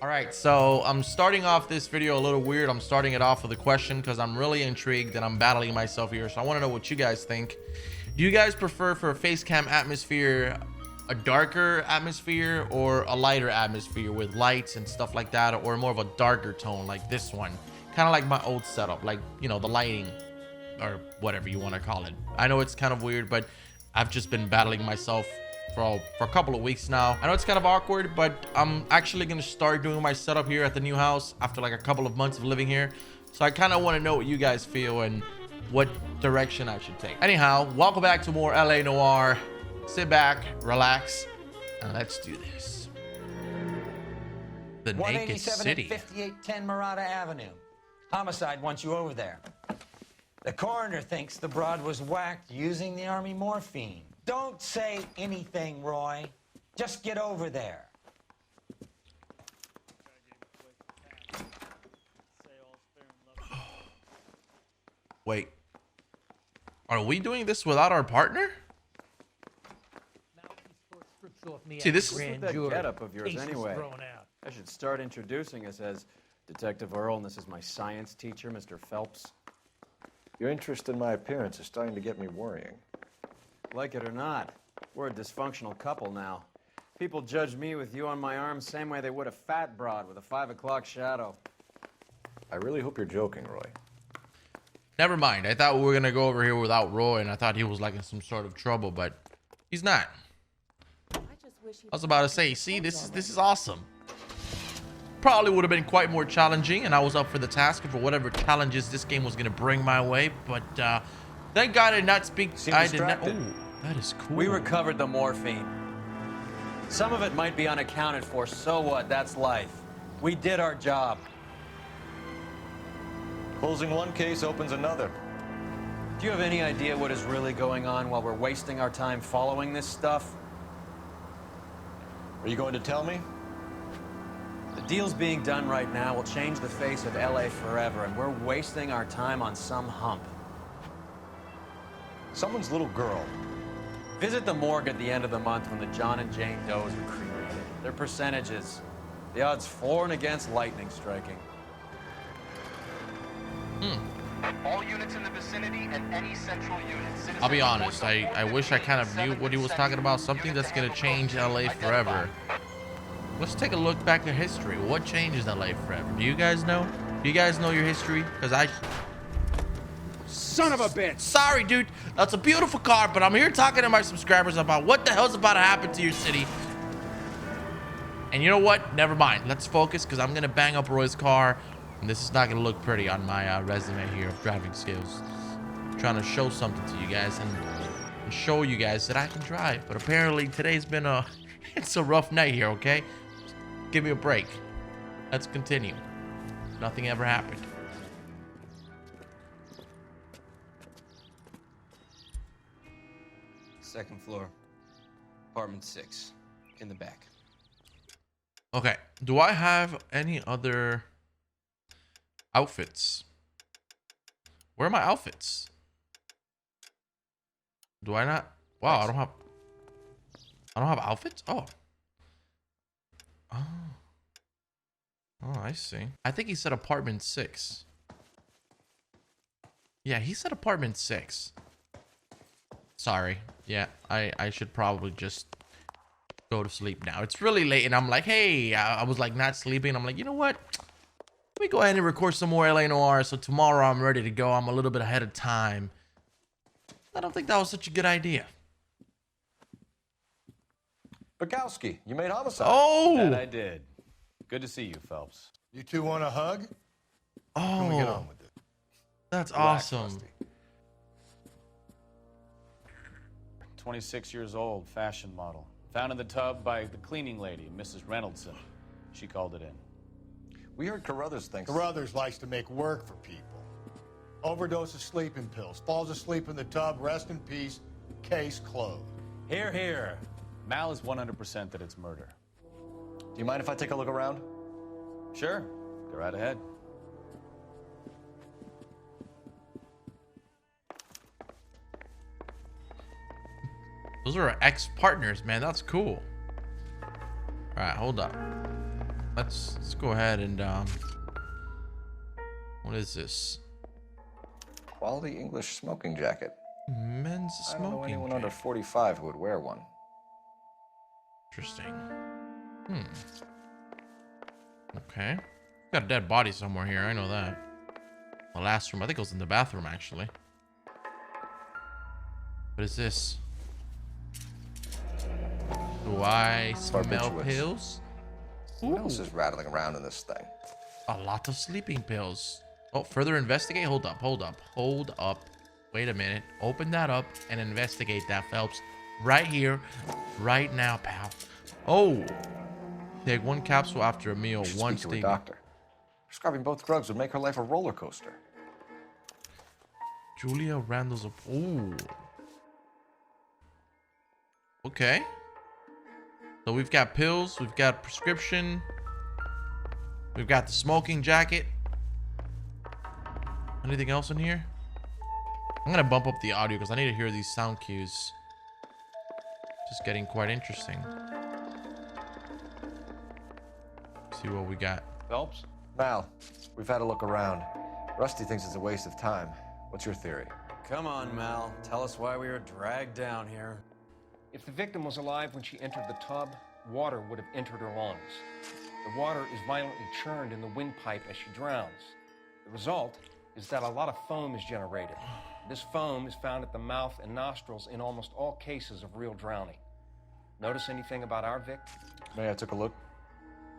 All right, so I'm starting off this video a little weird. I'm starting it off with a question because I'm really intrigued and I'm battling myself here. So I want to know what you guys think. Do you guys prefer for a face cam atmosphere a darker atmosphere or a lighter atmosphere with lights and stuff like that, or more of a darker tone like this one? Kind of like my old setup, like, you know, the lighting or whatever you want to call it. I know it's kind of weird, but I've just been battling myself for a couple of weeks now. I know it's kind of awkward, but I'm actually gonna start doing my setup here at the new house after like a couple of months of living here. So I kind of want to know what you guys feel and what direction I should take. Anyhow, welcome back to more LA Noire. Sit back, relax, and let's do this. The Naked City. 5810 Murata Avenue. Homicide wants you over there. The coroner thinks the broad was whacked using the army morphine. Don't say anything, Roy. Just get over there. Wait, are we doing this without our partner? See, this is that getup of yours anyway. I should start introducing us as Detective Earl, and this is my science teacher, Mr. Phelps. Your interest in my appearance is starting to get me worrying. Like it or not, we're a dysfunctional couple now. People judge me with you on my arm same way they would a fat broad with a 5 o'clock shadow. I really hope you're joking, Roy. Never mind. I thought we were gonna go over here without Roy, and I thought he was like in some sort of trouble, but he's not. I was about to say, see, this is awesome. Probably would have been quite more challenging, and I was up for the task for whatever challenges this game was gonna bring my way. But thank God I did not speak. I did not. Oh, that is cool. We recovered the morphine. Some of it might be unaccounted for. So what? That's life. We did our job. Closing one case opens another. Do you have any idea what is really going on while we're wasting our time following this stuff? Are you going to tell me? The deals being done right now will change the face of LA forever, and we're wasting our time on some hump. Someone's little girl. Visit the morgue at the end of the month when the John and Jane Does are cremated. Their percentages. The odds for and against lightning striking. All units in the vicinity and any central units. I'll be honest. I wish I kind of knew what he was talking about. Something that's gonna change LA forever. Let's take a look back at history. What changes LA forever? Do you guys know? Do you guys know your history? Because I... Son of a bitch! Sorry, dude. That's a beautiful car, but I'm here talking to my subscribers about what the hell's about to happen to your city. And you know what? Never mind. Let's focus, because I'm going to bang up Roy's car. And this is not going to look pretty on my resume here of driving skills. I'm trying to show something to you guys and show you guys that I can drive. But apparently today's been a... It's a rough night here, okay? Give me a break. Let's continue. Nothing ever happened. Second floor, apartment 6, in the back. Okay. Do I have any other outfits? Where are my outfits? Do I not? Wow, I don't have outfits? Oh. Oh, I see. I think he said apartment 6. Yeah, he said apartment 6. Sorry. Yeah, I should probably just go to sleep now. It's really late, and I'm like, hey, I was like not sleeping. I'm like, you know what? Let me go ahead and record some more LA Noire, so tomorrow I'm ready to go. I'm a little bit ahead of time. I don't think that was such a good idea. Bukowski, you made homicide. Oh! That I did. Good to see you, Phelps. You two want a hug? Oh, Can we get on with it? that's Relax, awesome. Rusty. 26 years old, fashion model. Found in the tub by the cleaning lady, Mrs. Reynoldson. She called it in. We heard Carruthers thinks... Carruthers likes to make work for people. Overdose of sleeping pills. Falls asleep in the tub. Rest in peace. Case closed. Here, here. Mal is 100% that it's murder. Do you mind if I take a look around? Sure, go right ahead. Those are ex-partners, man. That's cool. All right, hold up. let's go ahead and what is this? Quality English smoking jacket. Men's I don't know smoking anyone jacket. under 45 who would wear one. Interesting. Okay. Got a dead body somewhere here. I know that. The last room. I think it was in the bathroom, actually. What is this? Do I smell Barbiturates. pills? What else is rattling around in this thing? A lot of sleeping pills. Oh, further investigate? Hold up, hold up, hold up. Wait a minute. Open that up and investigate that, Phelps. Right here, right now, pal. Oh. Take one capsule after a meal. You should One speak to a steak. doctor. Prescribing both drugs would make her life a roller coaster. Julia Randall's a... Ooh. Okay. So we've got pills. We've got prescription. We've got the smoking jacket. Anything else in here? I'm going to bump up the audio because I need to hear these sound cues. Just getting quite interesting. See what we got. Phelps? Mal, we've had a look around. Rusty thinks it's a waste of time. What's your theory? Come on, Mal. Tell us why we were dragged down here. If the victim was alive when she entered the tub, water would have entered her lungs. The water is violently churned in the windpipe as she drowns. The result is that a lot of foam is generated. This foam is found at the mouth and nostrils in almost all cases of real drowning. Notice anything about our Vic? May I took a look?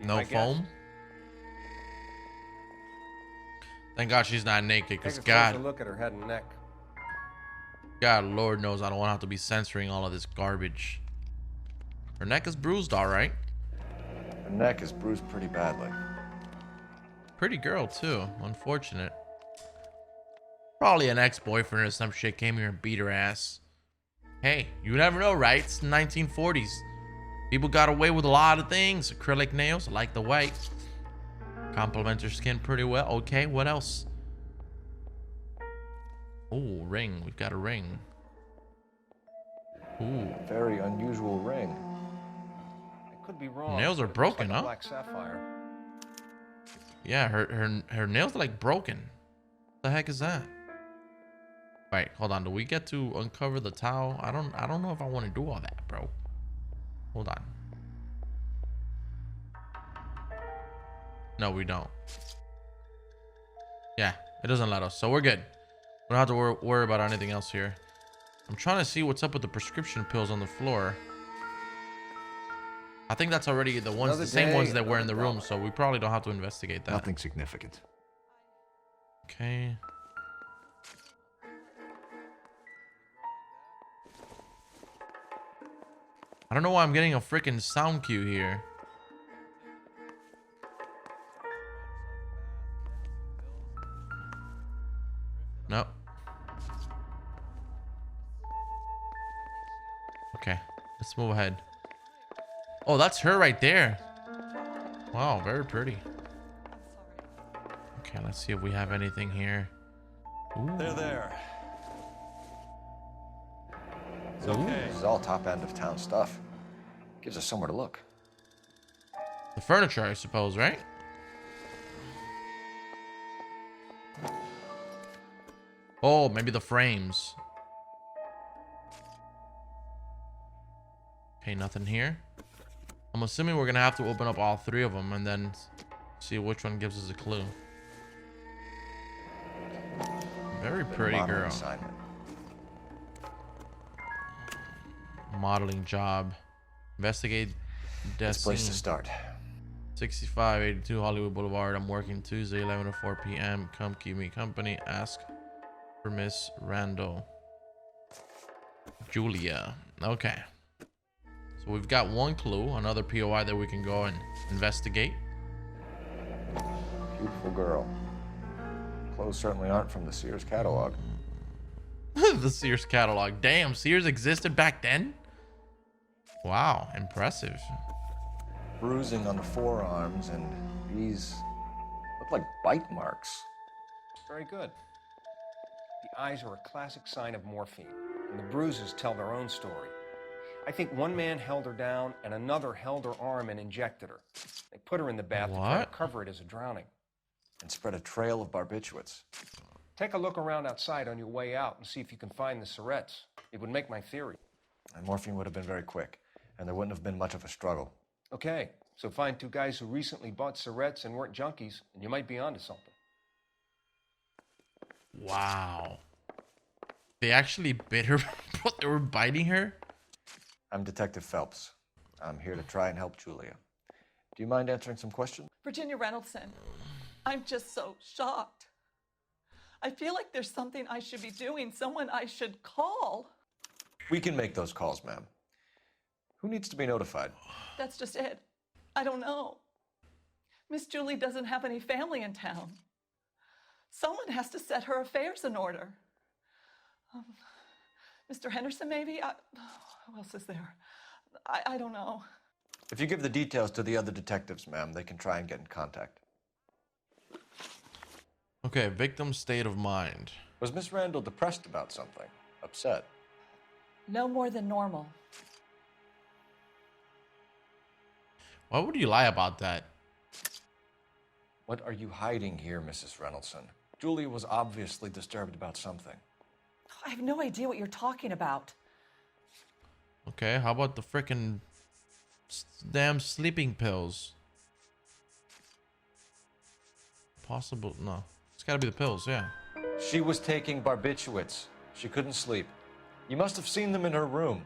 No I guess. foam? Thank God she's not naked, because Take a closer God, look at her head and neck. God, Lord knows I don't want to have to be censoring all of this garbage. Her neck is bruised, all right. Her neck is bruised pretty badly. Pretty girl, too. Unfortunate. Probably an ex-boyfriend or some shit came here and beat her ass. Hey, you never know, right? It's the 1940s. People got away with a lot of things. Acrylic nails, I like the white. Complement her skin pretty well. Okay, what else? Oh, ring. We've got a ring. Ooh. Very unusual ring. I could be wrong. Nails are but it looks broken, like a huh? black sapphire. Yeah, her nails are like broken. What the heck is that? Wait, hold on. Do we get to uncover the towel? I don't know if I want to do all that, bro. Hold on. No, we don't. Yeah, it doesn't let us, so we're good. We don't have to worry about anything else here. I'm trying to see what's up with the prescription pills on the floor. I think that's already the ones, Another the same day, ones that were in the another room, dollar. so we probably don't have to investigate that. Nothing significant. Okay. I don't know why I'm getting a freaking sound cue here. Nope. Okay, let's move ahead. Oh, that's her right there. Wow, very pretty. Okay, let's see if we have anything here. Ooh. They're there. It's Ooh. okay. This is all top end of town stuff. Gives us somewhere to look. The furniture, I suppose, right? Oh, maybe the frames. Okay, nothing here. I'm assuming we're gonna have to open up all three of them and then see which one gives us a clue. Very pretty Modeling girl. assignment. Modeling job. Investigate death Best place to scene. start. 6582 Hollywood Boulevard. I'm working Tuesday, 11 to 4 p.m. Come keep me company. Ask for Miss Randall. Julia. Okay. So we've got one clue, another POI that we can go and investigate. Beautiful girl. Clothes certainly aren't from the Sears catalog. The Sears catalog. Damn, Sears existed back then? Wow, impressive. Bruising on the forearms, and these look like bite marks. Very good. The eyes are a classic sign of morphine, and the bruises tell their own story. I think one man held her down and another held her arm and injected her. They put her in the bath to try to What? cover it as a drowning. And spread a trail of barbiturates. Take a look around outside on your way out and see if you can find the syrettes. It would make my theory. And morphine would have been very quick, and there wouldn't have been much of a struggle. Okay, so find two guys who recently bought syrettes and weren't junkies, and you might be onto something. Wow. They actually bit her. They were biting her? I'm Detective Phelps. I'm here to try and help Julia. Do you mind answering some questions? Virginia Reynoldson, I'm just so shocked. I feel like there's something I should be doing, someone I should call. We can make those calls, ma'am. Who needs to be notified? That's just it. I don't know. Miss Julie doesn't have any family in town. Someone has to set her affairs in order. Mr. Henderson, maybe? Who else is there? I don't know. If you give the details to the other detectives, ma'am, they can try and get in contact. Okay, victim's state of mind. Was Miss Randall depressed about something? Upset? No more than normal. Why would you lie about that? What are you hiding here, Mrs. Reynoldson? Julia was obviously disturbed about something. I have no idea what you're talking about. Okay, how about the frickin' damn sleeping pills? Possible, no. It's gotta be the pills, yeah. She was taking barbiturates. She couldn't sleep. You must have seen them in her room.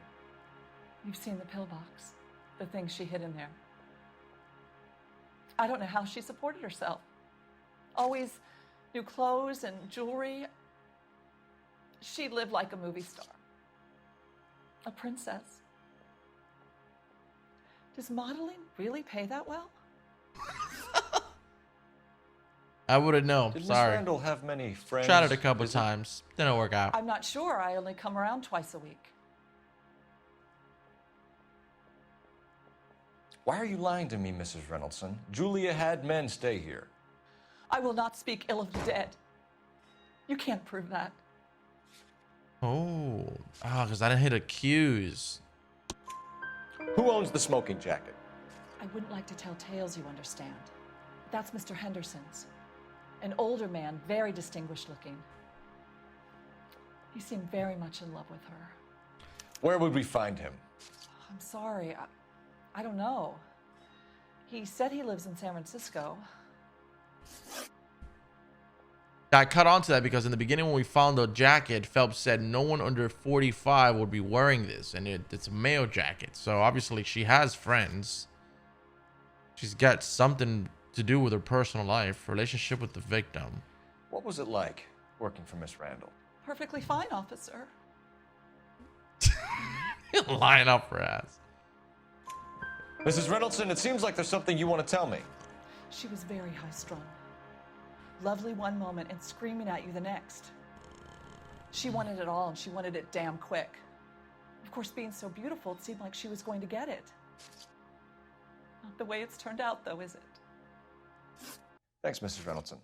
You've seen the pill box, the things she hid in there. I don't know how she supported herself. Always new clothes and jewelry. She lived like a movie star. A princess. Does modeling really pay that well? I wouldn't know. Did Miss Sorry. Randall have many friends? Tried it a couple times. Didn't work out. I'm not sure. I only come around twice a week. Why are you lying to me, Mrs. Reynoldson? Julia had men stay here. I will not speak ill of the dead. You can't prove that. Oh, because I didn't hit accuse. Who owns the smoking jacket? I wouldn't like to tell tales, you understand. That's Mr. Henderson's. An older man, very distinguished looking. He seemed very much in love with her. Where would we find him? I'm sorry. I don't know. He said he lives in San Francisco. I cut onto that because in the beginning when we found the jacket, Phelps said no one under 45 would be wearing this, and it's a male jacket. So obviously she has friends. She's got something to do with her personal life, relationship with the victim. What was it like working for Miss Randall? Perfectly fine, officer. Lying up her ass. Mrs. Reynoldson, it seems like there's something you want to tell me. She was very high-strung. Lovely one moment and screaming at you the next. She wanted it all, and she wanted it damn quick. Of course, being so beautiful, it seemed like she was going to get it. Not the way it's turned out, though, is it? Thanks, Mrs. Reynoldson.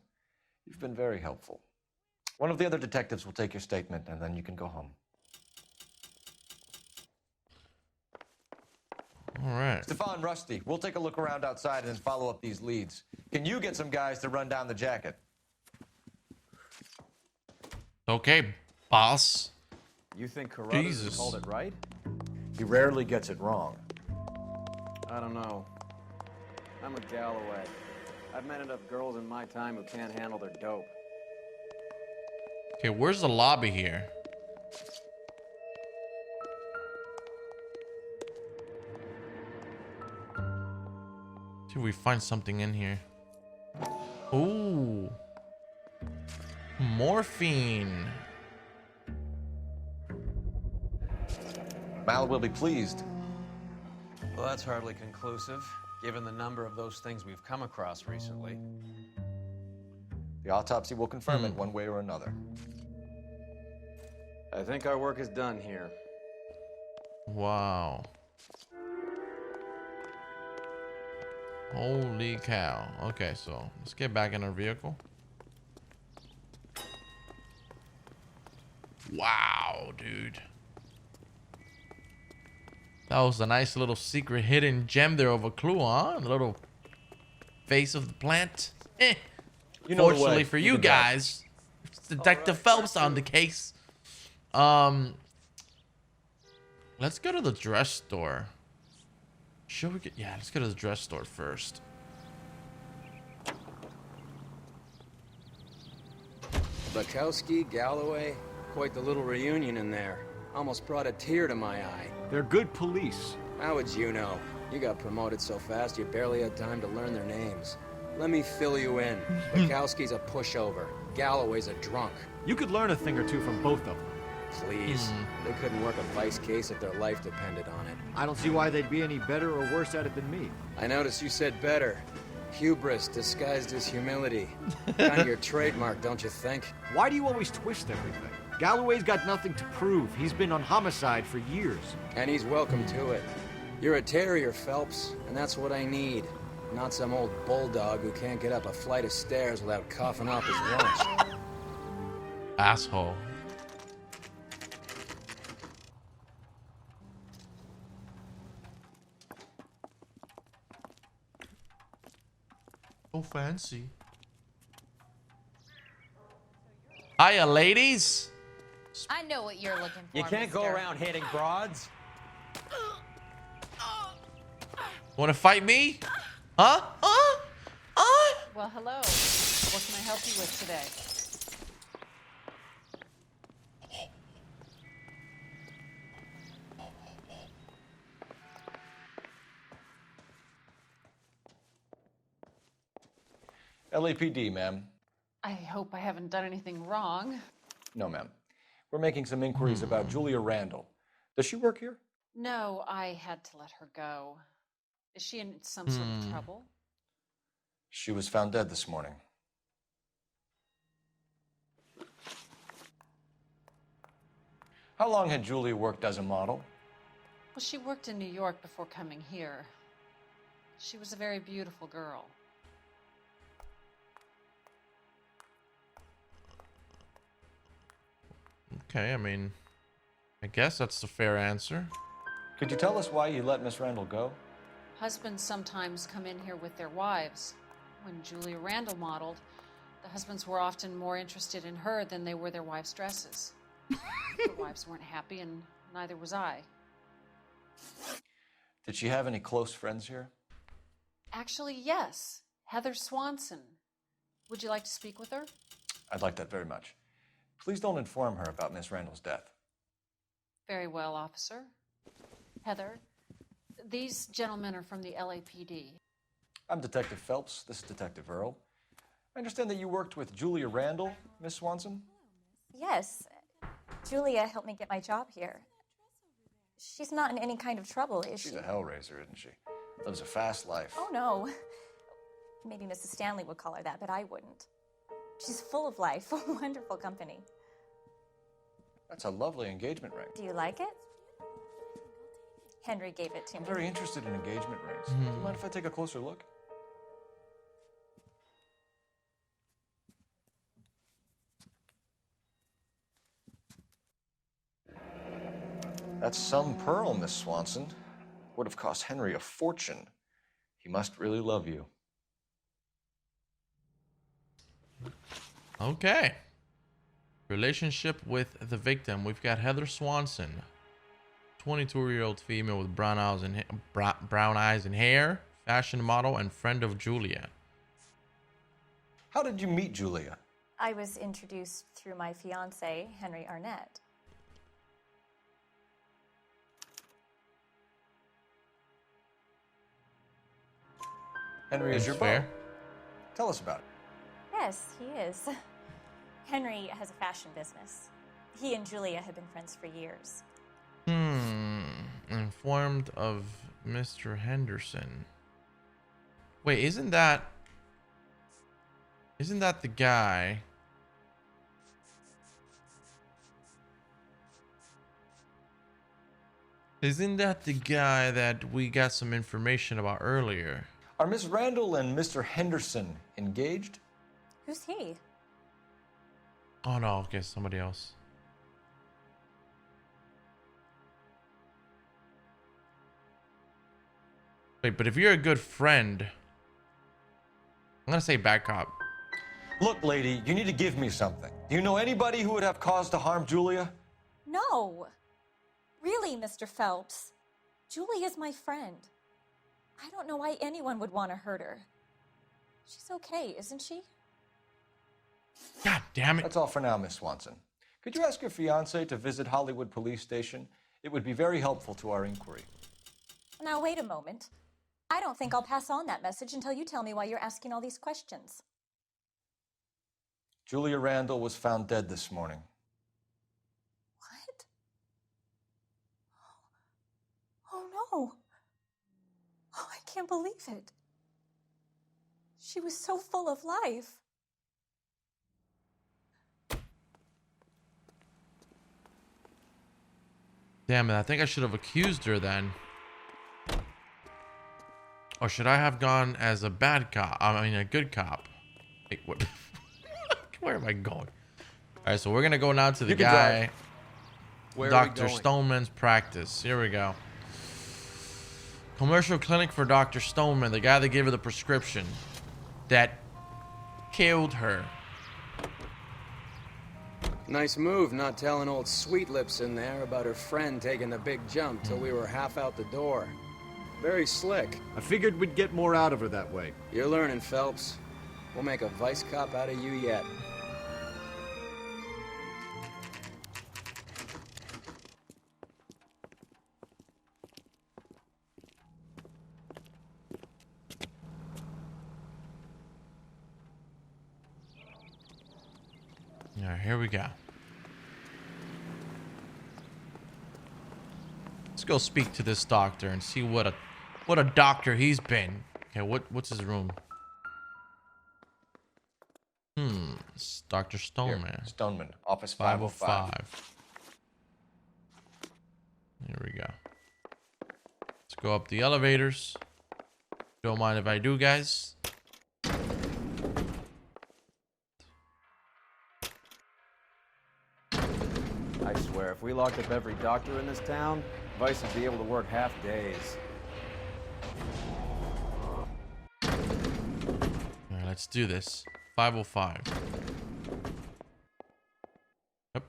You've been very helpful. One of the other detectives will take your statement, and then you can go home. All right. Stefan, Rusty, we'll take a look around outside and then follow up these leads. Can you get some guys to run down the jacket? Okay, boss. You think Carruthers Jesus. called it right? He rarely gets it wrong. I don't know. I'm a Galloway. I've met enough girls in my time who can't handle their dope. Okay, where's the lobby here? See if we find something in here. Ooh. Morphine. Mal will be pleased. Well, that's hardly conclusive, given the number of those things we've come across recently. The autopsy will confirm it one way or another. I think our work is done here. Wow. Holy cow. Okay, so let's get back in our vehicle. Wow, dude. That was a nice little secret hidden gem there of a clue, huh? The little face of the plant. You know the Fortunately way. for You you can drive. guys, it's Detective Phelps on the case. Let's go to the dress store. Should we get? Yeah, let's go to the dress store first. Bukowski, Galloway, quite the little reunion in there. Almost brought a tear to my eye. They're good police. How would you know? You got promoted so fast you barely had time to learn their names. Let me fill you in. Bukowski's a pushover. Galloway's a drunk. You could learn a thing or two from both of them. Please. They couldn't work a vice case if their life depended on it. I don't see why they'd be any better or worse at it than me. I noticed you said better. Hubris disguised as humility. Kind of your trademark, don't you think? Why do you always twist everything? Galloway's got nothing to prove. He's been on homicide for years. And he's welcome to it. You're a terrier, Phelps, and that's what I need. Not some old bulldog who can't get up a flight of stairs without coughing off his lunch. Asshole. So fancy. Hiya, ladies. I know what you're looking for. You can't go mister. around hitting broads. Want to fight me? Huh? Well, hello. What can I help you with today? LAPD, ma'am. I hope I haven't done anything wrong. No, ma'am. We're making some inquiries about Julia Randall. Does she work here? No, I had to let her go. Is she in some sort of trouble? She was found dead this morning. How long had Julia worked as a model? Well, she worked in New York before coming here. She was a very beautiful girl. Okay, I mean, I guess that's the fair answer. Could you tell us why you let Miss Randall go? Husbands sometimes come in here with their wives. When Julia Randall modeled, the husbands were often more interested in her than they were their wives' dresses. The wives weren't happy, and neither was I. Did she have any close friends here? Actually, yes. Heather Swanson. Would you like to speak with her? I'd like that very much. Please don't inform her about Miss Randall's death. Very well, officer. Heather, these gentlemen are from the LAPD. I'm Detective Phelps. This is Detective Earl. I understand that you worked with Julia Randall, Miss Swanson? Yes. Julia helped me get my job here. She's not in any kind of trouble, is she? She's a hellraiser, isn't she? Lives a fast life. Oh, no. Maybe Mrs. Stanley would call her that, but I wouldn't. She's full of life, wonderful company. That's a lovely engagement ring. Do you like it? Henry gave it to I'm me. very interested in engagement rings. Do you mind if I take a closer look? That's some pearl, Miss Swanson. Would have cost Henry a fortune. He must really love you. Okay. Relationship with the victim. We've got Heather Swanson, 22-year-old female with brown eyes and hair, fashion model, and friend of Julia. How did you meet Julia? I was introduced through my fiancé, Henry Arnett. Henry is That's your fair. beau. Tell us about it. Yes, he is. Henry has a fashion business. He and Julia have been friends for years. Informed of Mr. Henderson. Wait, isn't that the guy? Isn't that the guy that we got some information about earlier? Are Miss Randall and Mr. Henderson engaged? Who's he? Oh no, okay, somebody else. Wait, but if you're a good friend, I'm gonna say bad cop. Look, lady, you need to give me something. Do you know anybody who would have cause to harm Julia? No. Really, Mr. Phelps. Julie is my friend. I don't know why anyone would want to hurt her. She's okay, isn't she? God damn it. That's all for now, Miss Swanson. Could you ask your fiancé to visit Hollywood Police Station? It would be very helpful to our inquiry. Now, wait a moment. I don't think I'll pass on that message until you tell me why you're asking all these questions. Julia Randall was found dead this morning. What? Oh, no. Oh, I can't believe it. She was so full of life. Damn it, I think I should have accused her then. Or should I have gone as a bad cop? I mean, a good cop. Wait, what? Where am I going? All right, so we're going to go now to the guy. Dr. Stoneman's practice. Here we go. Commercial clinic for Dr. Stoneman, the guy that gave her the prescription that killed her. Nice move not telling old Sweet Lips in there about her friend taking the big jump till we were half out the door. Very slick. I figured we'd get more out of her that way. You're learning, Phelps. We'll make a vice cop out of you yet. All right, here we go. Let's go speak to this doctor and see what a doctor he's been. Okay, what's his room? It's Dr. Stoneman. Here, Stoneman, office 505. Here we go. Let's go up the elevators. Don't mind if I do, guys. I swear, if we locked up every doctor in this town, Vice would be able to work half days. All right, let's do this. 505. Yep.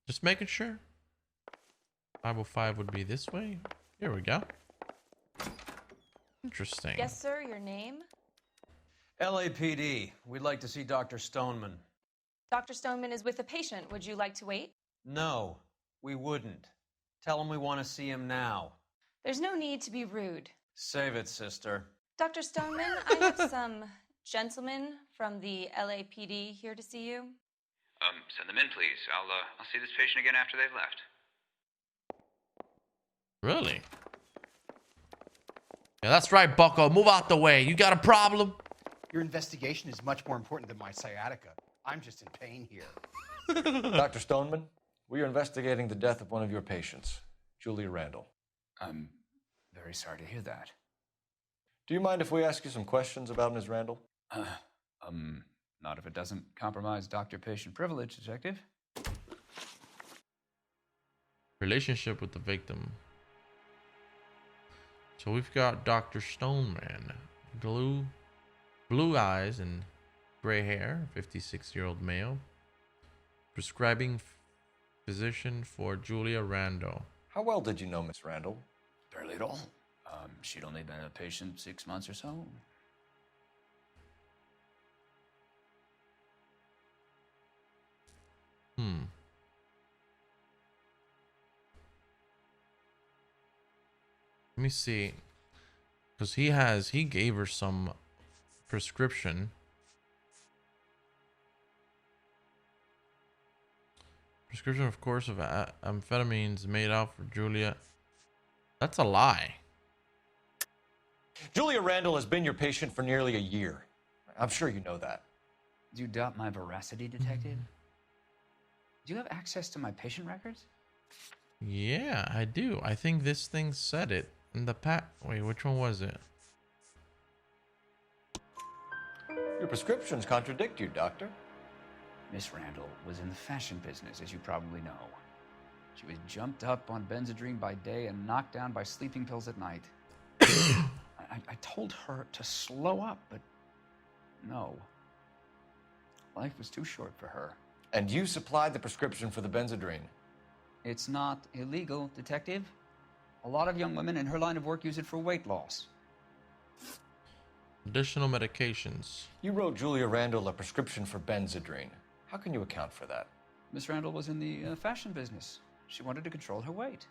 Just making sure. 505 would be this way. Here we go. Interesting. Yes, sir. Your name? LAPD. We'd like to see Dr. Stoneman. Dr. Stoneman is with a patient. Would you like to wait? No, we wouldn't. Tell him we want to see him now. There's no need to be rude. Save it, sister. Dr. Stoneman, I have some gentlemen from the LAPD here to see you. Send them in, please. I'll see this patient again after they've left. Really? Yeah, that's right, bucko. Move out the way. You got a problem? Your investigation is much more important than my sciatica. I'm just in pain here. Dr. Stoneman, we are investigating the death of one of your patients, Julia Randall. I'm very sorry to hear that. Do you mind if we ask you some questions about Ms. Randall? Not if it doesn't compromise doctor-patient privilege, Detective. Relationship with the victim. So we've got Dr. Stoneman. Blue eyes and gray hair, 56-year-old male. Prescribing physician for Julia Randall. How well did you know Miss Randall? Barely at all. She'd only been a patient 6 months or so. Let me see. Because he gave her some prescription. Prescription, of course, of amphetamines made out for Julia. That's a lie. Julia Randall has been your patient for nearly a year. I'm sure you know that. Do you doubt my veracity, Detective? Do you have access to my patient records? Yeah, I do. I think this thing said it in the Wait, which one was it? Your prescriptions contradict you, Doctor. Miss Randall was in the fashion business, as you probably know. She was jumped up on Benzedrine by day and knocked down by sleeping pills at night. I told her to slow up, but no. Life was too short for her. And you supplied the prescription for the Benzedrine. It's not illegal, Detective. A lot of young women in her line of work use it for weight loss. Additional medications. You wrote Julia Randall a prescription for Benzedrine. How can you account for that? Miss Randall was in the fashion business. She wanted to control her weight.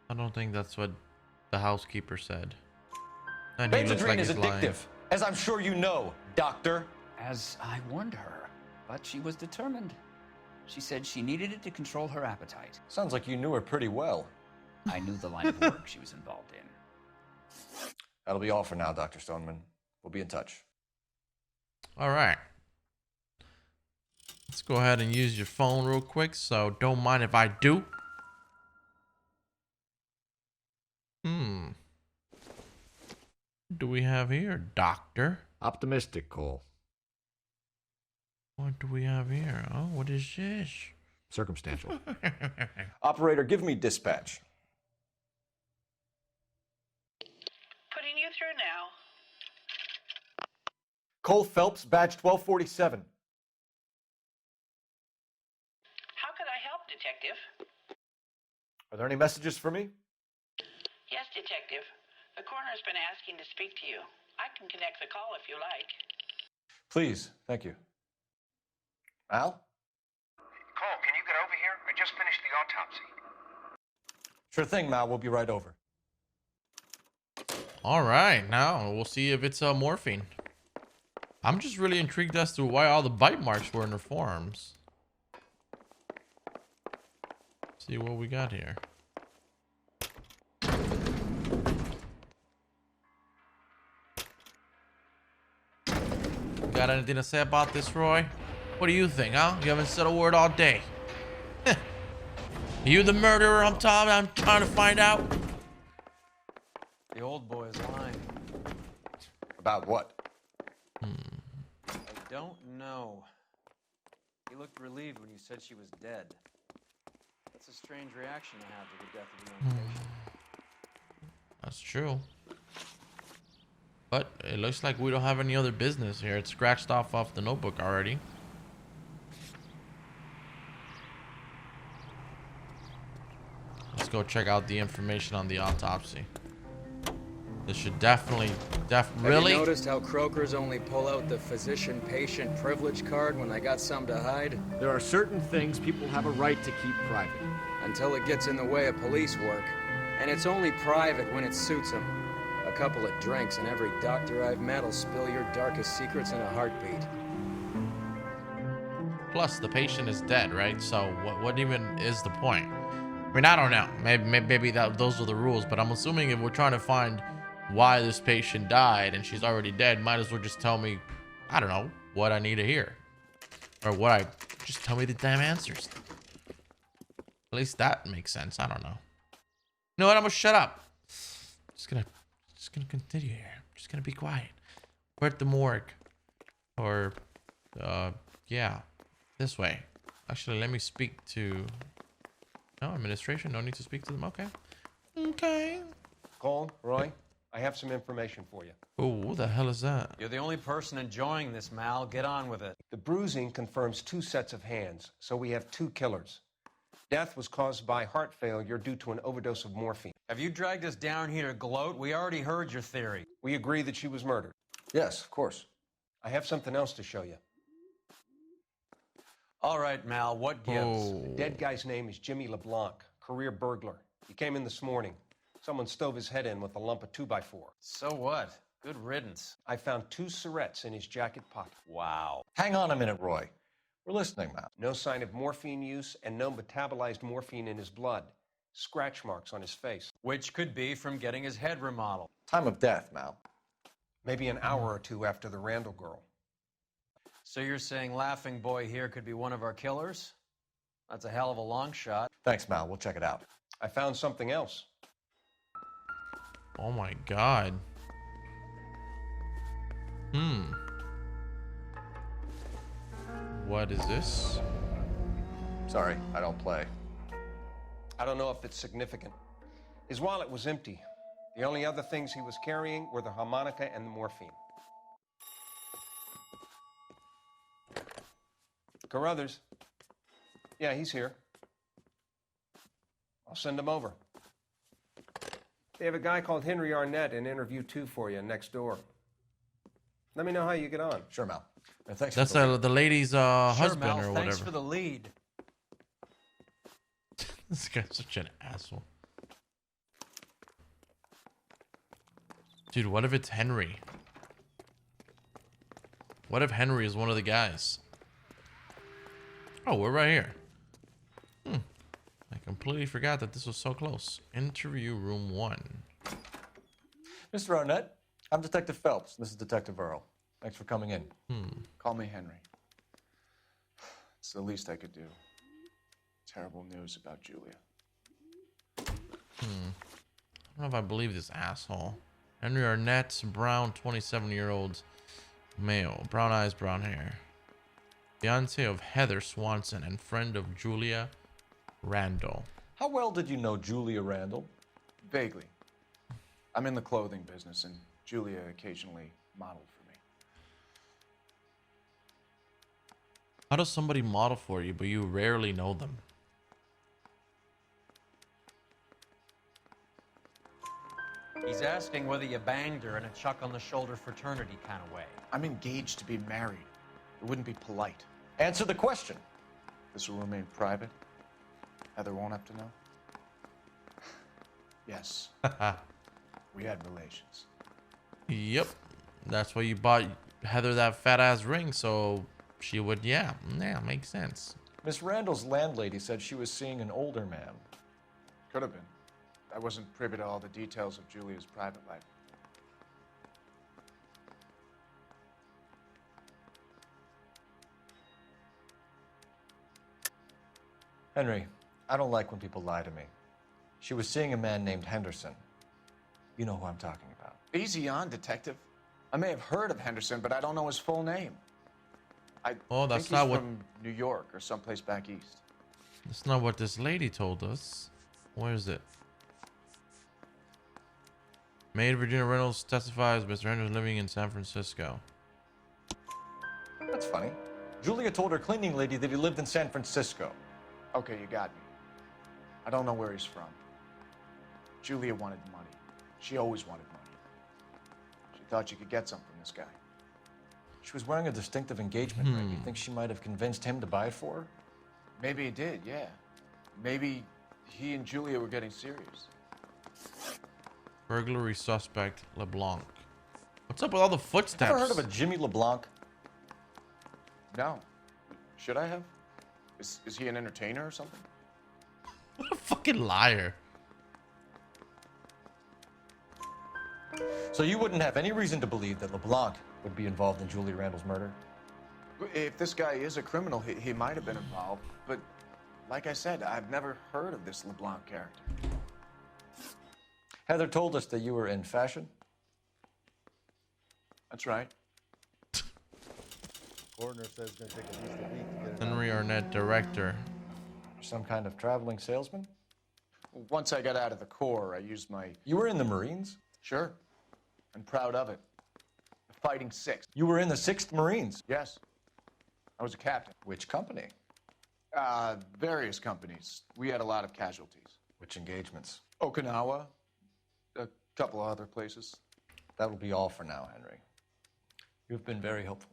I don't think that's what the housekeeper said. And he looks Benzedrine like is he's addictive, lying. as I'm sure you know, Doctor. As I warned her, but she was determined. She said she needed it to control her appetite. Sounds like you knew her pretty well. I knew the line of work she was involved in. That'll be all for now, Dr. Stoneman. We'll be in touch. All right. Let's go ahead and use your phone real quick, so don't mind if I do. What do we have here, Doctor? Optimistic, Cole. What do we have here? Oh, what is this? Circumstantial. Operator, give me dispatch. Putting you through now. Cole Phelps, badge 1247. How could I help, Detective? Are there any messages for me? Yes, Detective. The coroner's been asking to speak to you. I can connect the call if you like. Please, thank you. Al? Cole, can you get over here? I just finished the autopsy. Sure thing, Mal. We'll be right over. All right, now we'll see if it's morphine. I'm just really intrigued as to why all the bite marks were in her forearms. See what we got here. Got anything to say about this, Roy? What do you think, huh? You haven't said a word all day. Are you the murderer I'm trying to find out? The old boy is lying. About what? I don't know. He looked relieved when you said she was dead. That's a strange reaction to have to the death of a young patient. That's true. But it looks like we don't have any other business here. It's scratched off the notebook already. Let's go check out the information on the autopsy. This should definitely really. Have you noticed how croakers only pull out the physician-patient privilege card when they got something to hide? There are certain things people have a right to keep private. Until it gets in the way of police work. And it's only private when it suits them. A couple of drinks and every doctor I've met will spill your darkest secrets in a heartbeat. Plus, the patient is dead, right? So what even is the point? I mean, I don't know. Maybe those are the rules, but I'm assuming if we're trying to find why this patient died and she's already dead, might as well just tell me, I don't know, what I need to hear. Or just tell me the damn answers. At least that makes sense. I don't know. You know what? I'm gonna shut up. Just gonna continue here. I'm just gonna be quiet. We're at the morgue. Or, yeah, this way. Actually, let me speak to... No, administration, no need to speak to them. Okay. Okay. Cole, Roy, I have some information for you. Oh, what the hell is that? You're the only person enjoying this, Mal. Get on with it. The bruising confirms 2 sets of hands, so we have 2 killers. Death was caused by heart failure due to an overdose of morphine. Have you dragged us down here to gloat? We already heard your theory. We agree that she was murdered. Yes, of course. I have something else to show you. All right, Mal, what gives? Oh. The dead guy's name is Jimmy LeBlanc, career burglar. He came in this morning. Someone stove his head in with a lump of 2x4. So what? Good riddance. I found 2 syrettes in his jacket pocket. Wow. Hang on a minute, Roy. We're listening, Mal. No sign of morphine use and no metabolized morphine in his blood. Scratch marks on his face. Which could be from getting his head remodeled. Time of death, Mal. Maybe an hour or 2 after the Randall girl. So you're saying Laughing Boy here could be one of our killers? That's a hell of a long shot. Thanks, Mal. We'll check it out. I found something else. Oh my god. What is this? Sorry, I don't play. I don't know if it's significant. His wallet was empty. The only other things he was carrying were the harmonica and the morphine. Carruthers. Yeah, he's here. I'll send him over. They have a guy called Henry Arnett in interview 2 for you next door. Let me know how you get on. Sure, Mal. Thanks. That's the lady's husband Mel, or thanks whatever. for the lead. This guy's such an asshole. Dude, what if it's Henry? What if Henry is one of the guys? Oh, we're right here. I completely forgot that this was so close. Interview room 1. Mr. Arnett, I'm Detective Phelps. This is Detective Earl. Thanks for coming in. Call me Henry. It's the least I could do. Terrible news about Julia. I don't know if I believe this asshole. Henry Arnett, brown, 27-year-old male. Brown eyes, brown hair. Fiance of Heather Swanson and friend of Julia Randall. How well did you know Julia Randall? Vaguely. I'm in the clothing business, and Julia occasionally modeled for me. How does somebody model for you, but you rarely know them? He's asking whether you banged her in a chuck on the shoulder fraternity kind of way. I'm engaged to be married. It wouldn't be polite. Answer the question. This will remain private. Heather won't have to know. Yes. We had relations. Yep. That's why you bought Heather that fat ass ring, so she would, yeah, makes sense. Miss Randall's landlady said she was seeing an older man. Could have been. I wasn't privy to all the details of Julia's private life. Henry, I don't like when people lie to me. She was seeing a man named Henderson. You know who I'm talking about. Easy on, Detective. I may have heard of Henderson, but I don't know his full name. Oh, that's think not he's what... from New York or someplace back east. That's not what this lady told us. Where is it? Maid Virginia Reynolds testifies Mr. Henderson living in San Francisco. That's funny. Julia told her cleaning lady that he lived in San Francisco. Okay, you got me. I don't know where he's from. Julia wanted money. She always wanted money. She thought she could get some from this guy. She was wearing a distinctive engagement ring. You think she might have convinced him to buy it for her? Maybe he did, yeah. Maybe he and Julia were getting serious. Burglary suspect LeBlanc. What's up with all the footsteps? Ever heard of a Jimmy LeBlanc? No. Should I have? Is he an entertainer or something? What a fucking liar. So you wouldn't have any reason to believe that LeBlanc would be involved in Julia Randall's murder? If this guy is a criminal, he might have been involved. But like I said, I've never heard of this LeBlanc character. Heather told us that you were in fashion. That's right. Coroner says it's going to take at least a week to get it Henry Arnett, director. Some kind of traveling salesman? Once I got out of the Corps, I used my... You were in the Marines? Sure. I'm proud of it. The Fighting Sixth. You were in the 6th Marines? Yes. I was a captain. Which company? Various companies. We had a lot of casualties. Which engagements? Okinawa. A couple of other places. That will be all for now, Henry. You've been very helpful.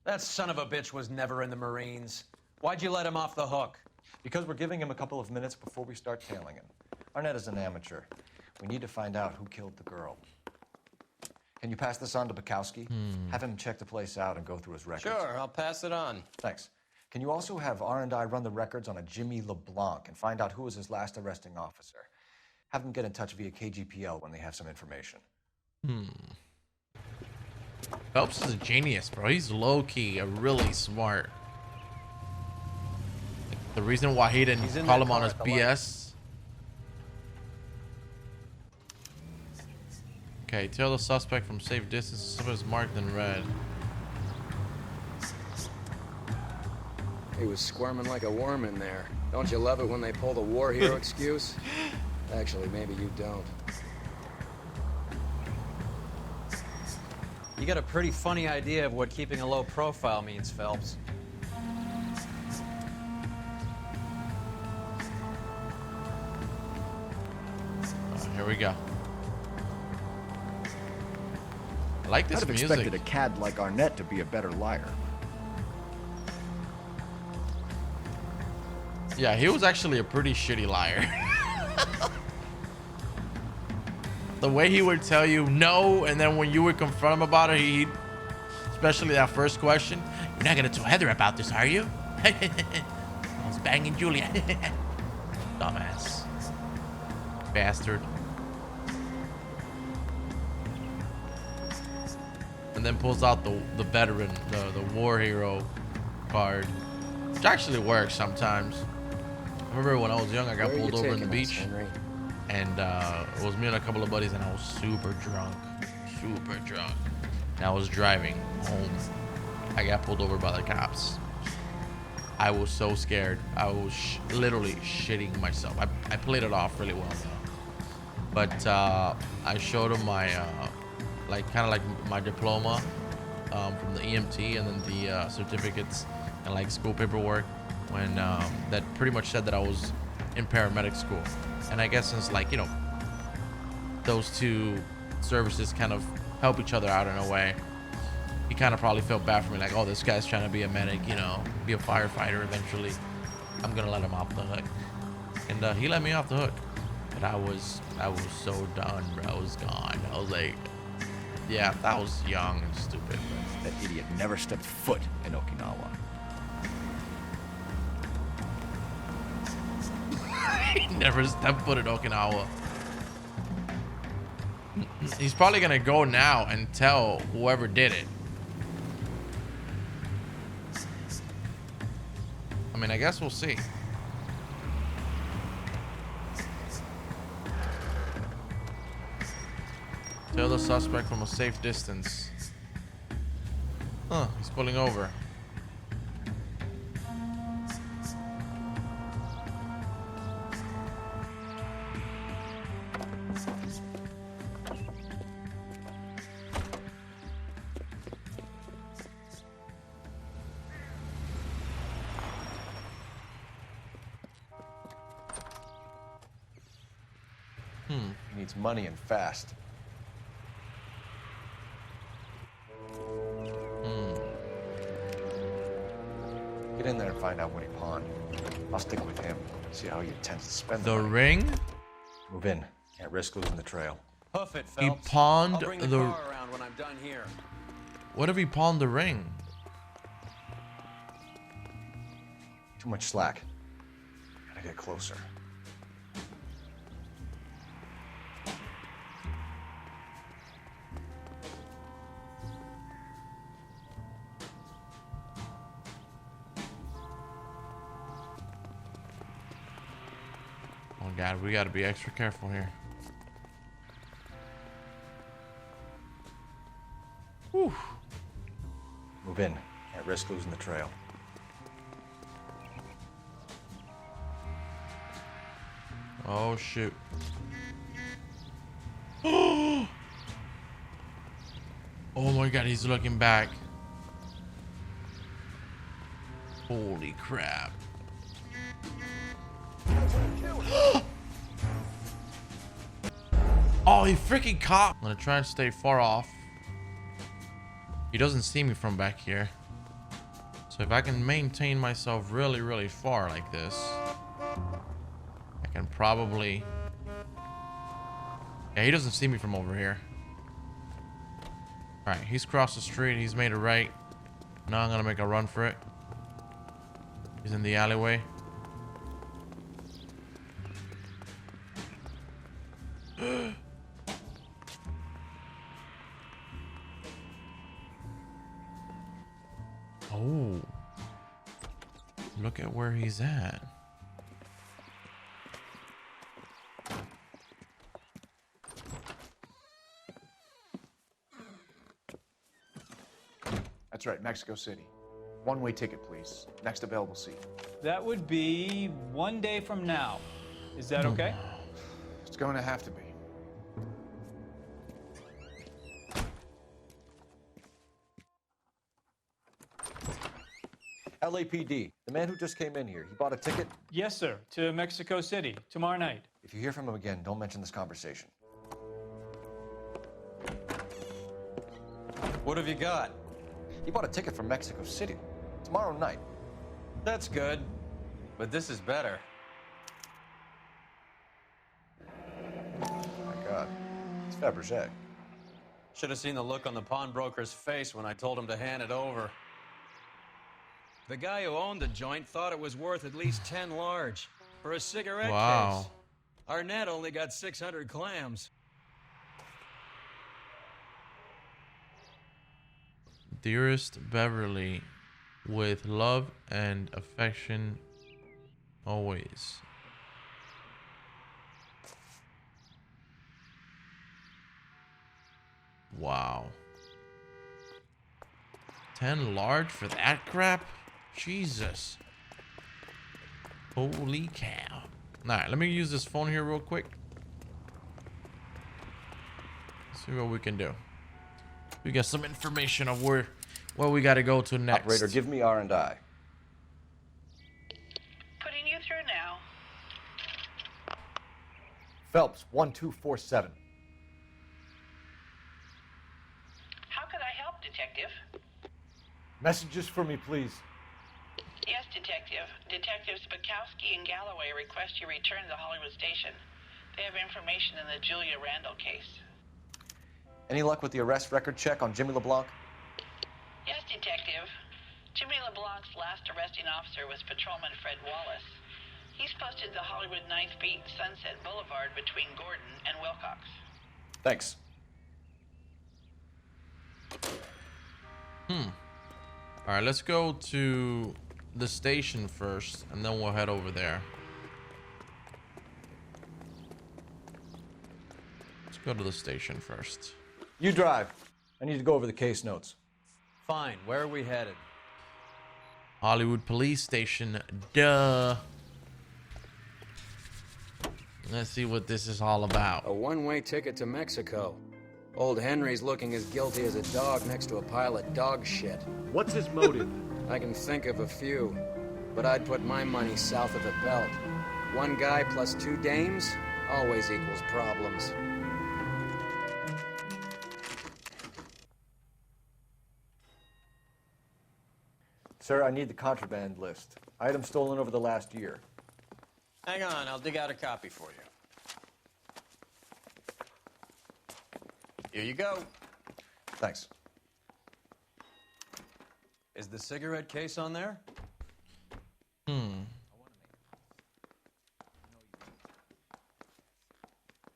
That son of a bitch was never in the Marines. Why'd you let him off the hook? Because we're giving him a couple of minutes before we start tailing him. Arnett is an amateur. We need to find out who killed the girl. Can you pass this on to Bukowski? Have him check the place out and go through his records. Sure, I'll pass it on. Thanks. Can you also have R&I run the records on a Jimmy LeBlanc and find out who was his last arresting officer? Have them get in touch via KGPL when they have some information. Phelps is a genius, bro. He's low-key, really smart. The reason why he didn't call him on his BS. Okay, tail the suspect from safe distance. Some is marked in red. He was squirming like a worm in there. Don't you love it when they pull the war hero excuse? Actually, maybe you don't. You got a pretty funny idea of what keeping a low profile means, Phelps. Here we go. I like this I'd have music. expected a cad like Arnett to be a better liar. Yeah, he was actually a pretty shitty liar. The way he would tell you no, and then when you would confront him about it, he, especially that first question, "You're not gonna tell Heather about this, are you?" I was banging Julia. Dumbass. Bastard. And then pulls out the veteran, the war hero card, which actually works sometimes. I remember when I was young, I got pulled over in the beach, and it was me and a couple of buddies, and I was super drunk. And I was driving home. I got pulled over by the cops. I was so scared. I was literally shitting myself. I played it off really well though. But I showed him my kind of like my diploma from the EMT, and then the certificates and like school paperwork when that pretty much said that I was in paramedic school. And I guess since, like, you know, those two services kind of help each other out in a way, he kind of probably felt bad for me, like, oh, this guy's trying to be a medic, you know, be a firefighter eventually. I'm gonna let him off the hook. And he let me off the hook. But I was so done, bro. I was gone. I was like, yeah, I was young and stupid. That idiot never stepped foot in Okinawa. He never stepped foot in Okinawa. He's probably gonna go now and tell whoever did it. I mean, I guess we'll see. Tail the suspect from a safe distance. Huh, he's pulling over. He needs money and fast. Get in there and find out what he pawned. I'll stick with him. See how he intends to spend The ring? Move in. Can't risk losing the trail. Hoof it, He Phelps. pawned I'll bring the car around when I'm done here. What if he pawned the ring? Too much slack. Gotta get closer. Oh God, we gotta be extra careful here. Whew. Move in. Can't risk losing the trail. Oh shoot. Oh my God, he's looking back. Holy crap. Oh, he freaking caught. I'm gonna try and stay far off. He doesn't see me from back here. So if I can maintain myself really, really far like this, I can probably... Yeah, he doesn't see me from over here. Alright, he's crossed the street. He's made a right. Now I'm gonna make a run for it. He's in the alleyway. Oh. Look at where he's at. That's right, Mexico City. One-way ticket, please. Next available seat. That would be 1 day from now. Is that okay? It's going to have to be. LAPD, the man who just came in here, he bought a ticket? Yes, sir. To Mexico City, tomorrow night. If you hear from him again, don't mention this conversation. What have you got? He bought a ticket from Mexico City. Tomorrow night. That's good. But this is better. My God. It's Fabergé. Should have seen the look on the pawnbroker's face when I told him to hand it over. The guy who owned the joint thought it was worth at least 10 large for a cigarette case. Arnett only got 600 clams. Dearest Beverly, with love and affection always. Wow. 10 large for that crap? Jesus. Holy cow. Alright, let me use this phone here real quick. See what we can do. We got some information of where we got to go to next. Operator, give me R&I. Putting you through now. Phelps, 1247. How could I help, Detective? Messages for me, please. Yes, Detective. Detectives Bukowski and Galloway request you return to the Hollywood station. They have information in the Julia Randall case. Any luck with the arrest record check on Jimmy LeBlanc? Yes, Detective. Jimmy LeBlanc's last arresting officer was Patrolman Fred Wallace. He's posted to Hollywood 9th Beat, Sunset Boulevard between Gordon and Wilcox. Thanks. All right, let's go to the station first, and then we'll head over there. Let's go to the station first. You drive. I need to go over the case notes. Fine. Where are we headed? Hollywood Police Station. Duh. Let's see what this is all about. A one-way ticket to Mexico. Old Henry's looking as guilty as a dog next to a pile of dog shit. What's his motive? I can think of a few, but I'd put my money south of the belt. One guy plus 2 dames always equals problems. Sir, I need the contraband list. Items stolen over the last year. Hang on, I'll dig out a copy for you. Here you go. Thanks. Is the cigarette case on there?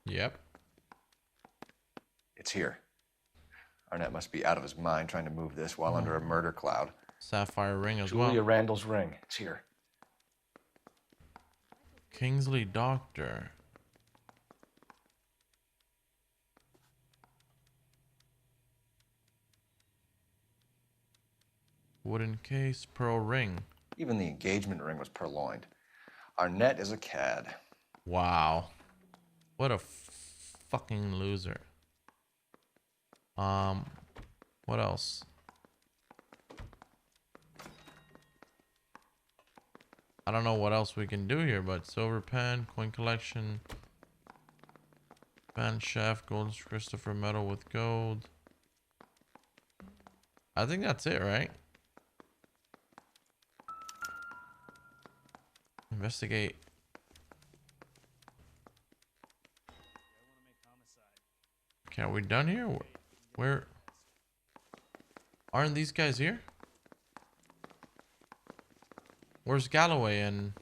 Yep. It's here. Arnett must be out of his mind trying to move this while under a murder cloud. Sapphire ring as well. Julia Randall's ring. It's here. Kingsley Doctor. Wooden case, pearl ring. Even the engagement ring was purloined. Arnett is a cad. Wow. What a fucking loser. What else? I don't know what else we can do here, but silver pen, coin collection, fan shaft, gold Christopher medal with gold. I think that's it, right? Investigate. Okay, are we done here? Where? Aren't these guys here? Where's Galloway and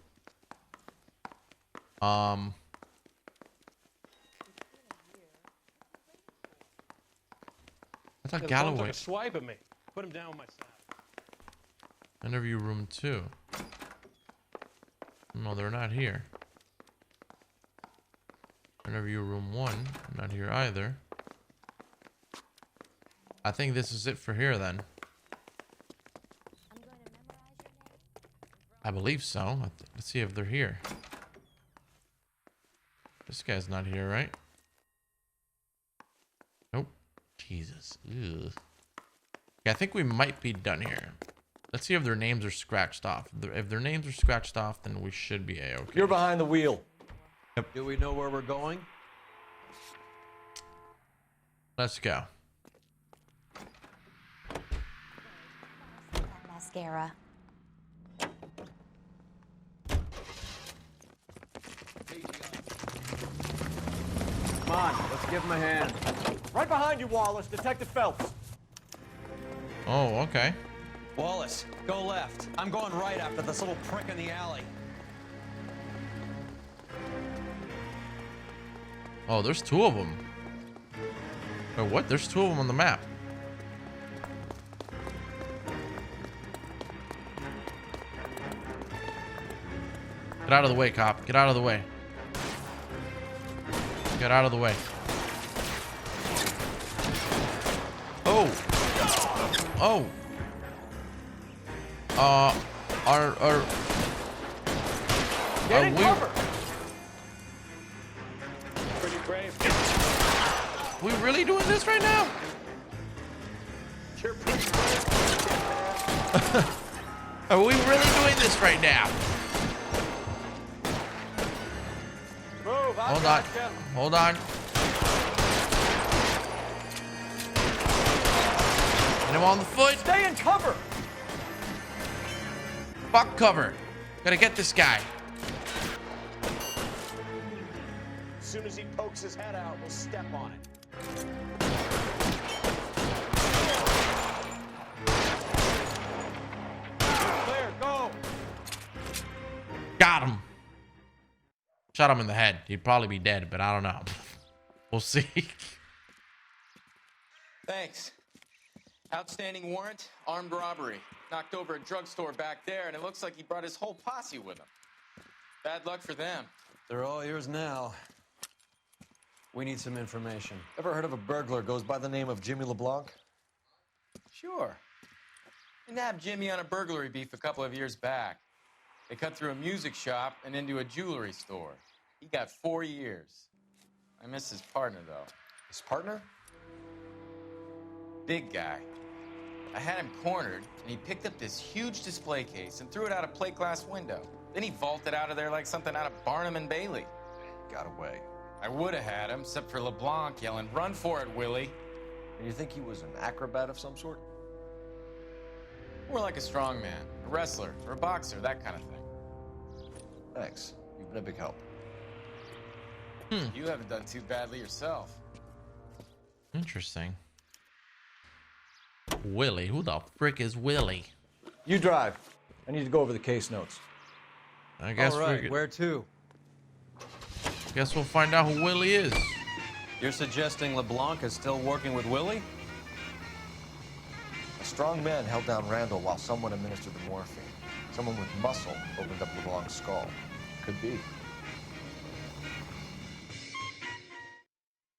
I thought Galloway took a swipe at me. Put him down with my side. Interview room 2. No, they're not here. Interview room 1, not here either. I think this is it for here then. I believe so. Let's see if they're here. This guy's not here, right? Nope. Jesus. Ugh. Yeah, I think we might be done here. Let's see if their names are scratched off. If their names are scratched off, then we should be A-okay. You're behind the wheel. Yep. Do we know where we're going? Let's go. Mascara. Come on, let's give him a hand. Right behind you, Wallace. Detective Phelps. Oh, okay. Wallace, go left. I'm going right after this little prick in the alley. Oh, there's two of them. Wait, what? There's two of them on the map. Get out of the way, cop. Get out of the way. Get out of the way. Oh. Oh. Get in cover. Pretty brave. We really doing this right now? You're pretty brave. Are we really doing this right now? Move. Hold on. Hold on. Get him on the foot. Stay in cover. Fuck cover. Gotta get this guy. As soon as he pokes his head out, we'll step on it. Clear. Go. Got him. Shot him in the head. He'd probably be dead, but I don't know. We'll see. Thanks. Outstanding warrant, armed robbery. Knocked over a drugstore back there, and it looks like he brought his whole posse with him. Bad luck for them. They're all yours now. We need some information. Ever heard of a burglar goes by the name of Jimmy LeBlanc? Sure. I nabbed Jimmy on a burglary beef a couple of years back. They cut through a music shop and into a jewelry store. He got 4 years. I miss his partner, though. His partner? Big guy. I had him cornered, and he picked up this huge display case and threw it out a plate glass window. Then he vaulted out of there like something out of Barnum and Bailey. Got away. I would have had him, except for LeBlanc yelling, "Run for it, Willie." And you think he was an acrobat of some sort? More like a strongman, a wrestler, or a boxer, that kind of thing. Thanks. You've been a big help. You haven't done too badly yourself. Interesting. Willie. Who the frick is Willie? You drive. I need to go over the case notes. I guess all right, where to? Guess we'll find out who Willie is. You're suggesting LeBlanc is still working with Willie? A strong man held down Randall while someone administered the morphine. Someone with muscle opened up LeBlanc's skull. Could be.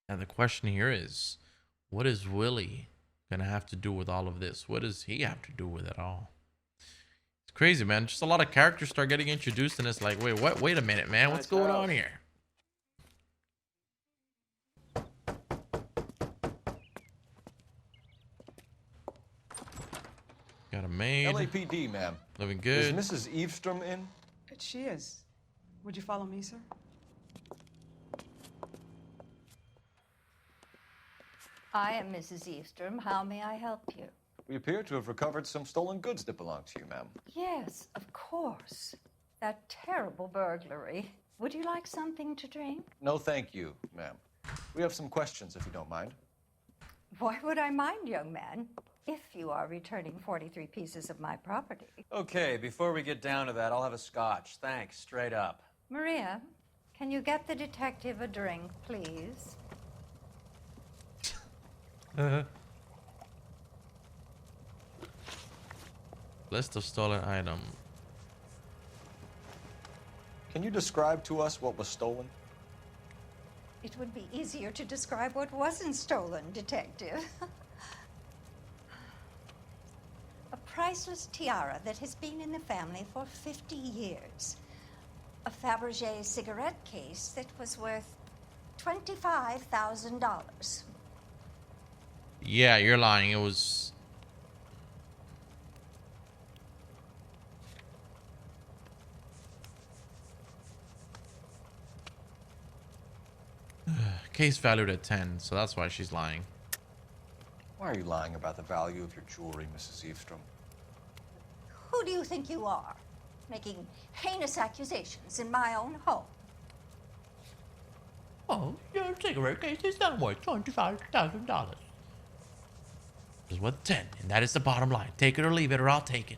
And the question here is, what is Willie gonna have to do with all of this? What does he have to do with it all? It's crazy, man. Just a lot of characters start getting introduced, and it's like, wait, what? Wait a minute, man. What's going on here? Got a maid. LAPD, ma'am. Living good. Is Mrs. Eavestrom in? She is. Would you follow me, sir? I am Mrs. Eavestrom. How may I help you? We appear to have recovered some stolen goods that belong to you, ma'am. Yes, of course. That terrible burglary. Would you like something to drink? No, thank you, ma'am. We have some questions, if you don't mind. Why would I mind, young man, if you are returning 43 pieces of my property? Okay, before we get down to that, I'll have a scotch. Thanks, straight up. Maria, can you get the detective a drink, please? List of stolen item. Can you describe to us what was stolen? It would be easier to describe what wasn't stolen, Detective. A priceless tiara that has been in the family for 50 years. A Fabergé cigarette case that was worth $25,000. Yeah, you're lying. It was... Case valued at 10, so that's why she's lying. Why are you lying about the value of your jewelry, Mrs. Eavestrom? Who do you think you are? Making heinous accusations in my own home. Oh, your cigarette case is not worth $25,000. It's worth 10, and that is the bottom line. Take it or leave it, or I'll take it.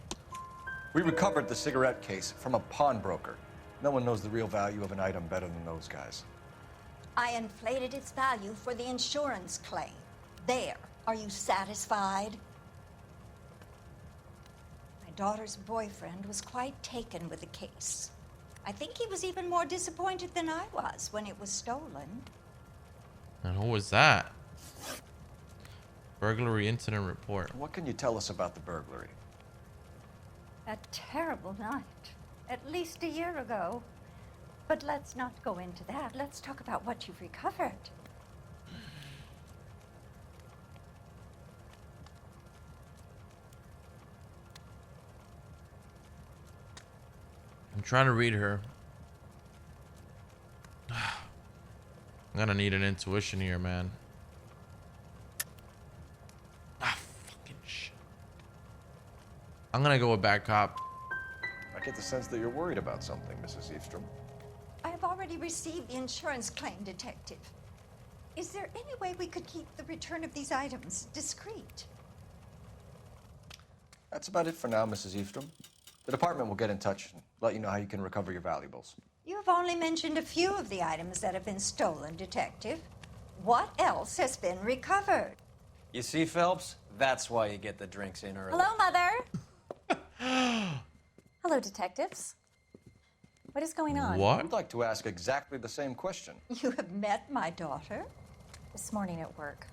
We recovered the cigarette case from a pawnbroker. No one knows the real value of an item better than those guys. I inflated its value for the insurance claim. There. Are you satisfied? My daughter's boyfriend was quite taken with the case. I think he was even more disappointed than I was when it was stolen. And who was that? Burglary incident report. What can you tell us about the burglary? A terrible night. At least a year ago. But let's not go into that. Let's talk about what you've recovered. I'm trying to read her. I'm gonna need an intuition here, man. Fucking shit. I'm gonna go with bad cop. I get the sense that you're worried about something, Mrs. Eavestrom. I have already received the insurance claim, Detective. Is there any way we could keep the return of these items discreet? That's about it for now, Mrs. Eavestrom. The department will get in touch and let you know how you can recover your valuables. You have only mentioned a few of the items that have been stolen, Detective. What else has been recovered? You see, Phelps? That's why you get the drinks in early. Hello, Mother. Hello, detectives. What is going on? What? I'd like to ask exactly the same question. You have met my daughter? This morning at work.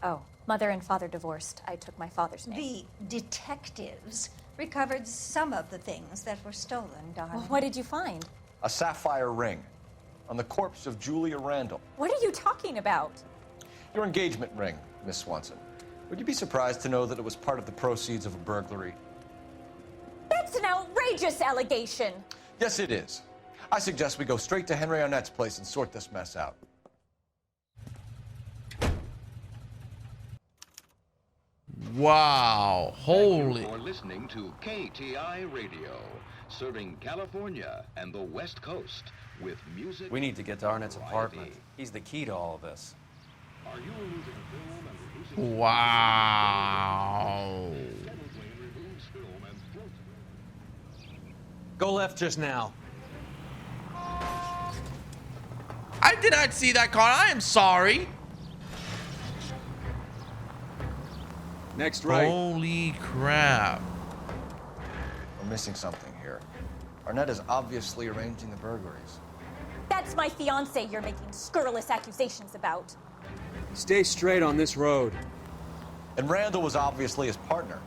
Oh, Mother and Father divorced. I took my father's name. The detectives recovered some of the things that were stolen, darling. Well, what did you find? A sapphire ring on the corpse of Julia Randall. What are you talking about? Your engagement ring, Miss Swanson. Would you be surprised to know that it was part of the proceeds of a burglary? That's an outrageous allegation. Yes, it is. I suggest we go straight to Henry Arnett's place and sort this mess out. Wow. Holy. Thank you for listening to KTI Radio, serving California and the West Coast with music. We need to get to Arnett's apartment. He's the key to all of this. Are you losing film and reducing Wow. Go left just now. I did not see that car. I am sorry. Next right. Holy crap. We're missing something here. Arnett is obviously arranging the burglaries. That's my fiance you're making scurrilous accusations about. Stay straight on this road. And Randall was obviously his partner.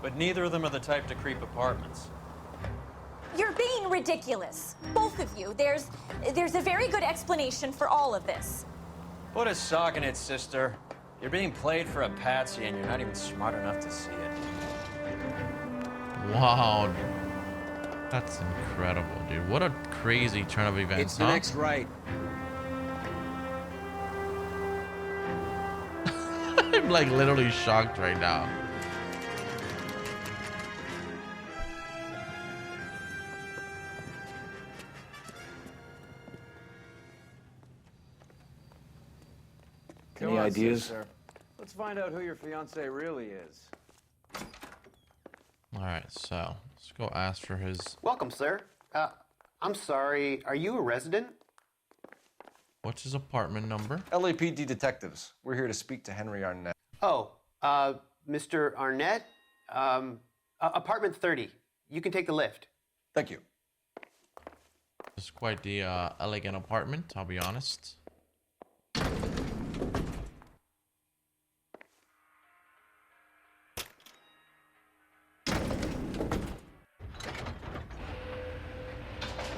But neither of them are the type to creep apartments. You're being ridiculous. Both of you. There's a very good explanation for all of this. Put a sock in it, sister. You're being played for a patsy and you're not even smart enough to see it. Wow. That's incredible, dude. What a crazy turn of events, It's the next right. I'm like literally shocked right now. Any ideas? Sister. Let's find out who your fiance really is. All right, so let's go ask for his. Welcome, sir. I'm sorry, are you a resident? What's his apartment number? LAPD detectives. We're here to speak to Henry Arnett. Oh, Mr. Arnett? Apartment 30. You can take the lift. Thank you. It's quite the elegant apartment, I'll be honest.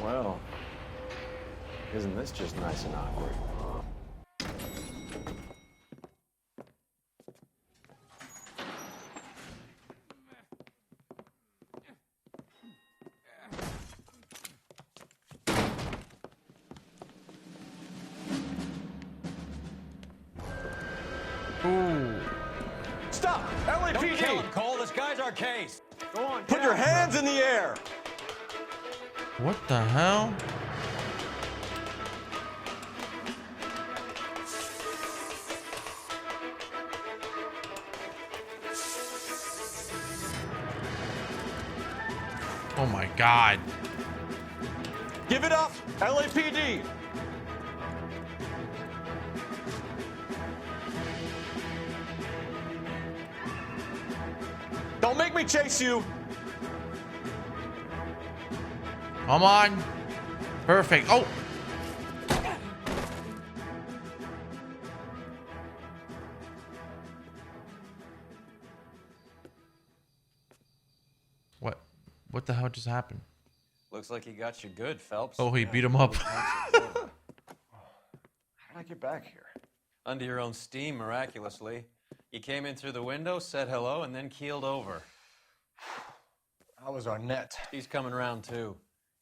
Well, isn't this just nice and awkward? Ooh. Stop! LAPD! Don't kill him, Cole. This guy's our case. Go on. Put your hands in the air! What the hell? Oh my God. Give it up, LAPD! Don't make me chase you! Come on. Perfect. Oh. What the hell just happened? Looks like he got you good, Phelps. Oh, he beat him up. How did I get back here? Under your own steam, miraculously. You came in through the window, said hello, and then keeled over. How was Arnett? He's coming around, too.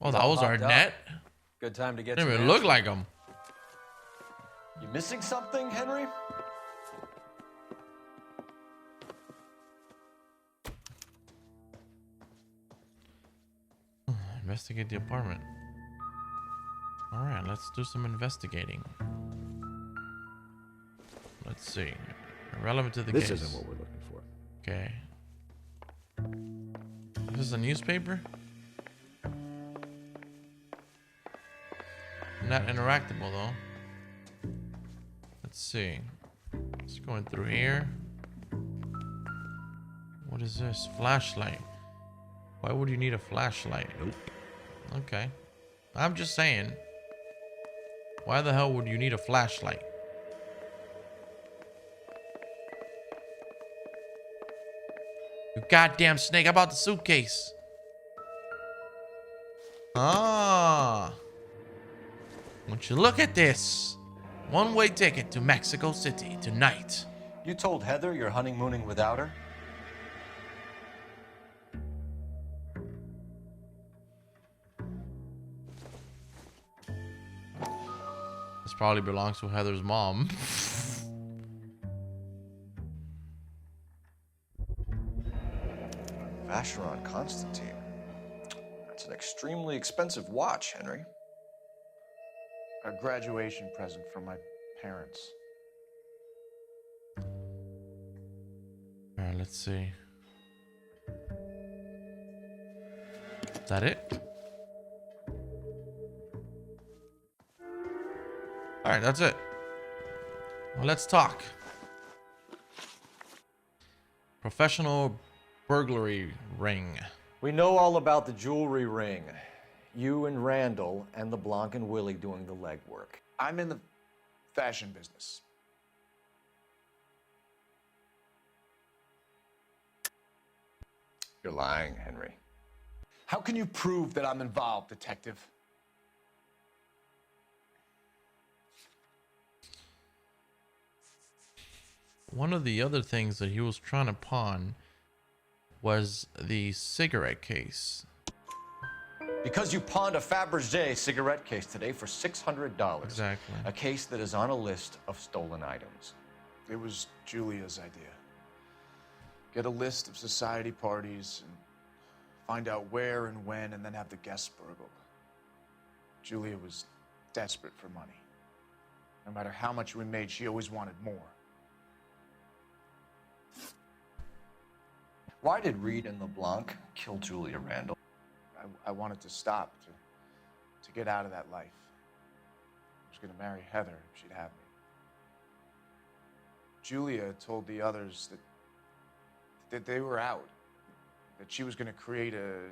Oh, that was Arnett? Good time to get Didn't some even look answers. like him. You missing something, Henry? Investigate the apartment. All right, let's do some investigating. Let's see. Relevant to the case. This isn't what we're looking for. Okay. Is this a newspaper? Not interactable though. Let's see. It's going through here. What is this? Flashlight. Why would you need a flashlight? Nope. Okay. I'm just saying. Why the hell would you need a flashlight? You goddamn snake. How about the suitcase? Ah. Won't you look at this? One-way ticket to Mexico City tonight. You told Heather you're honeymooning without her? This probably belongs to Heather's mom. Vacheron Constantine. That's an extremely expensive watch, Henry. A graduation present from my parents. Alright, let's see. Is that it? Alright, that's it. Well, let's talk. Professional burglary ring. We know all about the jewelry ring. You and Randall and LeBlanc and Willie doing the legwork. I'm in the fashion business. You're lying, Henry. How can you prove that I'm involved, detective? One of the other things that he was trying to pawn was the cigarette case. Because you pawned a Fabergé cigarette case today for $600. Exactly. A case that is on a list of stolen items. It was Julia's idea. Get a list of society parties and find out where and when, and then have the guests burgled. Julia was desperate for money. No matter how much we made, she always wanted more. Why did Reed and LeBlanc kill Julia Randall? I wanted to stop, to get out of that life. I was going to marry Heather if she'd have me. Julia told the others that they were out, that she was going to create a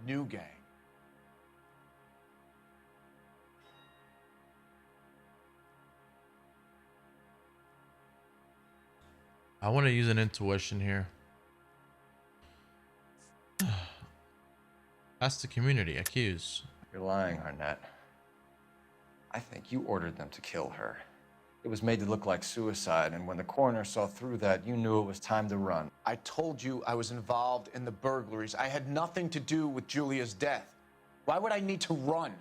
new gang. I want to use an intuition here. Ask the community. Accuse. You're lying, Arnett. I think you ordered them to kill her. It was made to look like suicide, and when the coroner saw through that, you knew it was time to run. I told you I was involved in the burglaries. I had nothing to do with Julia's death. Why would I need to run?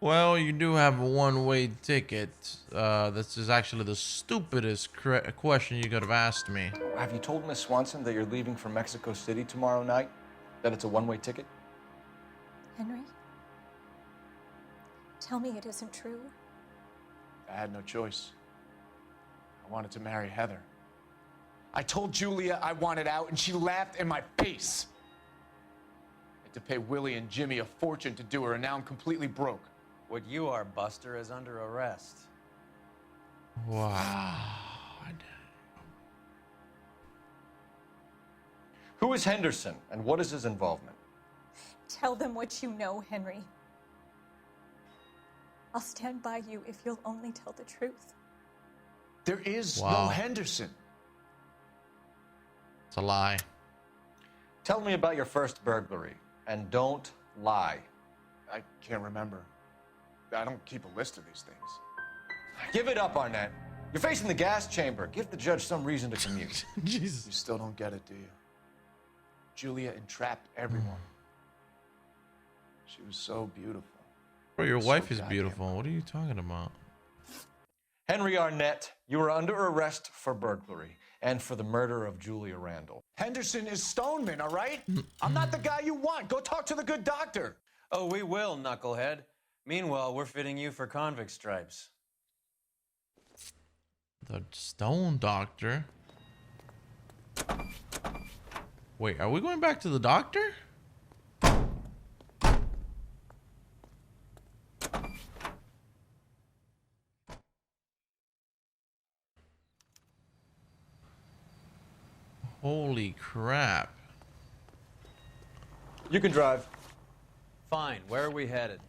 Well, you do have a one-way ticket. This is actually the stupidest question you could have asked me. Have you told Miss Swanson that you're leaving for Mexico City tomorrow night? That it's a one-way ticket? Henry? Tell me it isn't true. I had no choice. I wanted to marry Heather. I told Julia I wanted out, and she laughed in my face. I had to pay Willie and Jimmy a fortune to do her, and now I'm completely broke. What you are, Buster, is under arrest. Wow. Who is Henderson, and what is his involvement? Tell them what you know, Henry. I'll stand by you if you'll only tell the truth. There is Wow. no Henderson. It's a lie. Tell me about your first burglary, and don't lie. I can't remember. I don't keep a list of these things. Give it up, Arnett. You're facing the gas chamber. Give the judge some reason to commute. Jesus. You still don't get it, do you? Julia entrapped everyone. She was so beautiful. Bro, your So wife is goddamn beautiful. What are you talking about? Henry Arnett, you are under arrest for burglary and for the murder of Julia Randall. Henderson is Stoneman, all right? I'm not the guy you want. Go talk to the good doctor. Oh, we will, knucklehead. Meanwhile, we're fitting you for convict stripes. The Stone Doctor? Wait, are we going back to the doctor? Holy crap. You can drive. Fine, where are we headed?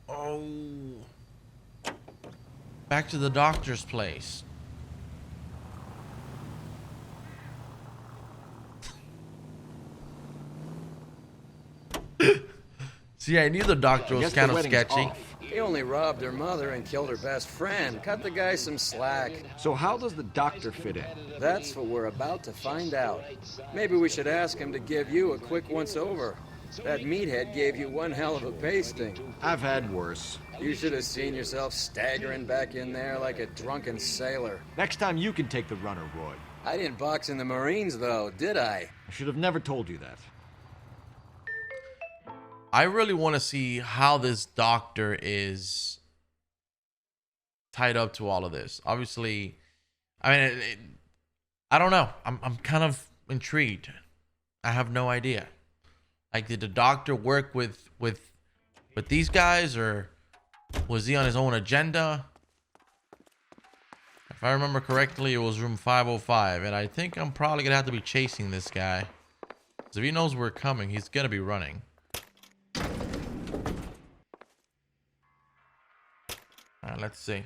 Oh. Back to the doctor's place. See, I knew the doctor was kind of sketchy. He only robbed her mother and killed her best friend. Cut the guy some slack. So how does the doctor fit in? That's what we're about to find out. Maybe we should ask him to give you a quick once-over. That meathead gave you one hell of a pasting. I've had worse. You should have seen yourself staggering back in there like a drunken sailor. Next time you can take the runner, Roy. I didn't box in the Marines, though, did I? I should have never told you that. I really want to see how this doctor is tied up to all of this. Obviously, I mean, I don't know. I'm kind of intrigued. I have no idea. Like, did the doctor work with these guys, or was he on his own agenda? If I remember correctly, it was room 505, and I think I'm probably gonna have to be chasing this guy. Because if he knows we're coming, he's gonna be running. All right, let's see.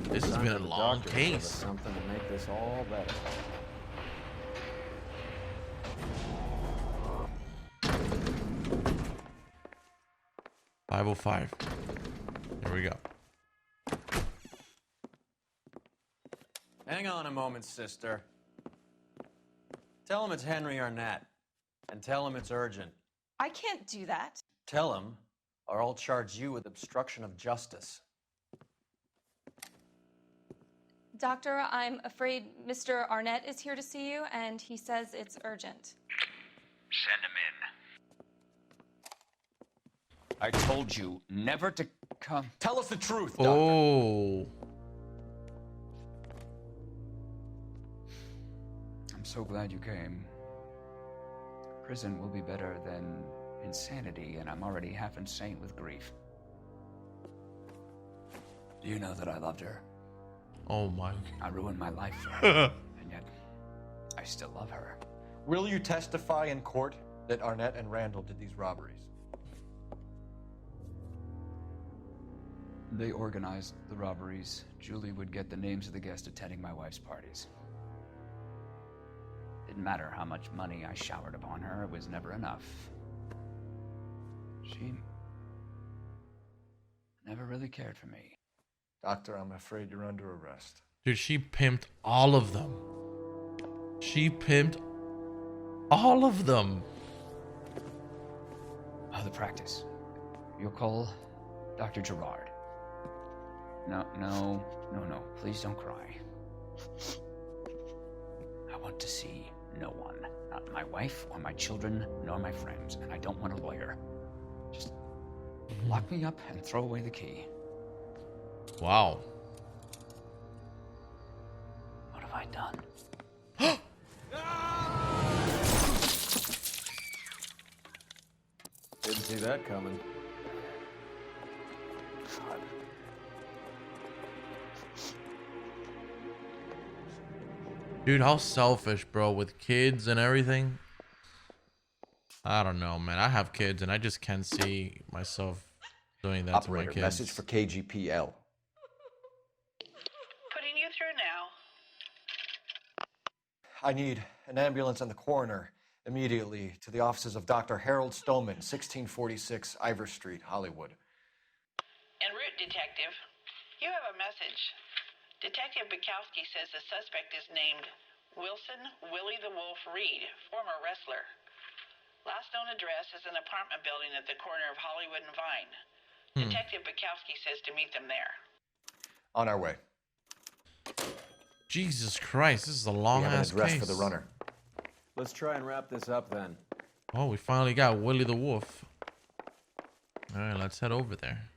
This has been a long case. Something to make this all better. .505. Here we go. Hang on a moment, sister. Tell him it's Henry Arnett, and tell him it's urgent. I can't do that. Tell him, or I'll charge you with obstruction of justice. Doctor, I'm afraid Mr. Arnett is here to see you, and he says it's urgent. Send him in. I told you never to come. Tell us the truth, doctor. Oh. I'm so glad you came. Prison will be better than insanity, and I'm already half insane with grief. Do you know that I loved her? Oh my. I ruined my life for her, and yet I still love her. Will you testify in court that Arnett and Randall did these robberies? They organized the robberies. Julie would get the names of the guests attending my wife's parties. Didn't matter how much money I showered upon her, it was never enough. She never really cared for me. Doctor, I'm afraid you're under arrest. Dude, she pimped all of them. She pimped all of them. Oh, the practice. You'll call Dr. Gerard. No. Please don't cry. I want to see no one. Not my wife or my children, nor my friends. And I don't want a lawyer. Just lock me up and throw away the key. Wow. What have I done? Didn't see that coming. God. Dude, how selfish, bro, with kids and everything. I don't know, man. I have kids and I just can't see myself doing that Operator, to my kids. message for KGPL. Putting you through now. I need an ambulance and the coroner immediately to the offices of Dr. Harold Stoneman, 1646 Ivor Street, Hollywood. En route, Detective. You have a message. Detective Bukowski says the suspect is named Wilson Willie the Wolf Reed, former wrestler. Last known address is an apartment building at the corner of Hollywood and Vine. Detective Bukowski says to meet them there. On our way. Jesus Christ, this is a long ass address case. for the runner. Let's try and wrap this up then. Oh, we finally got Willie the Wolf. All right, let's head over there.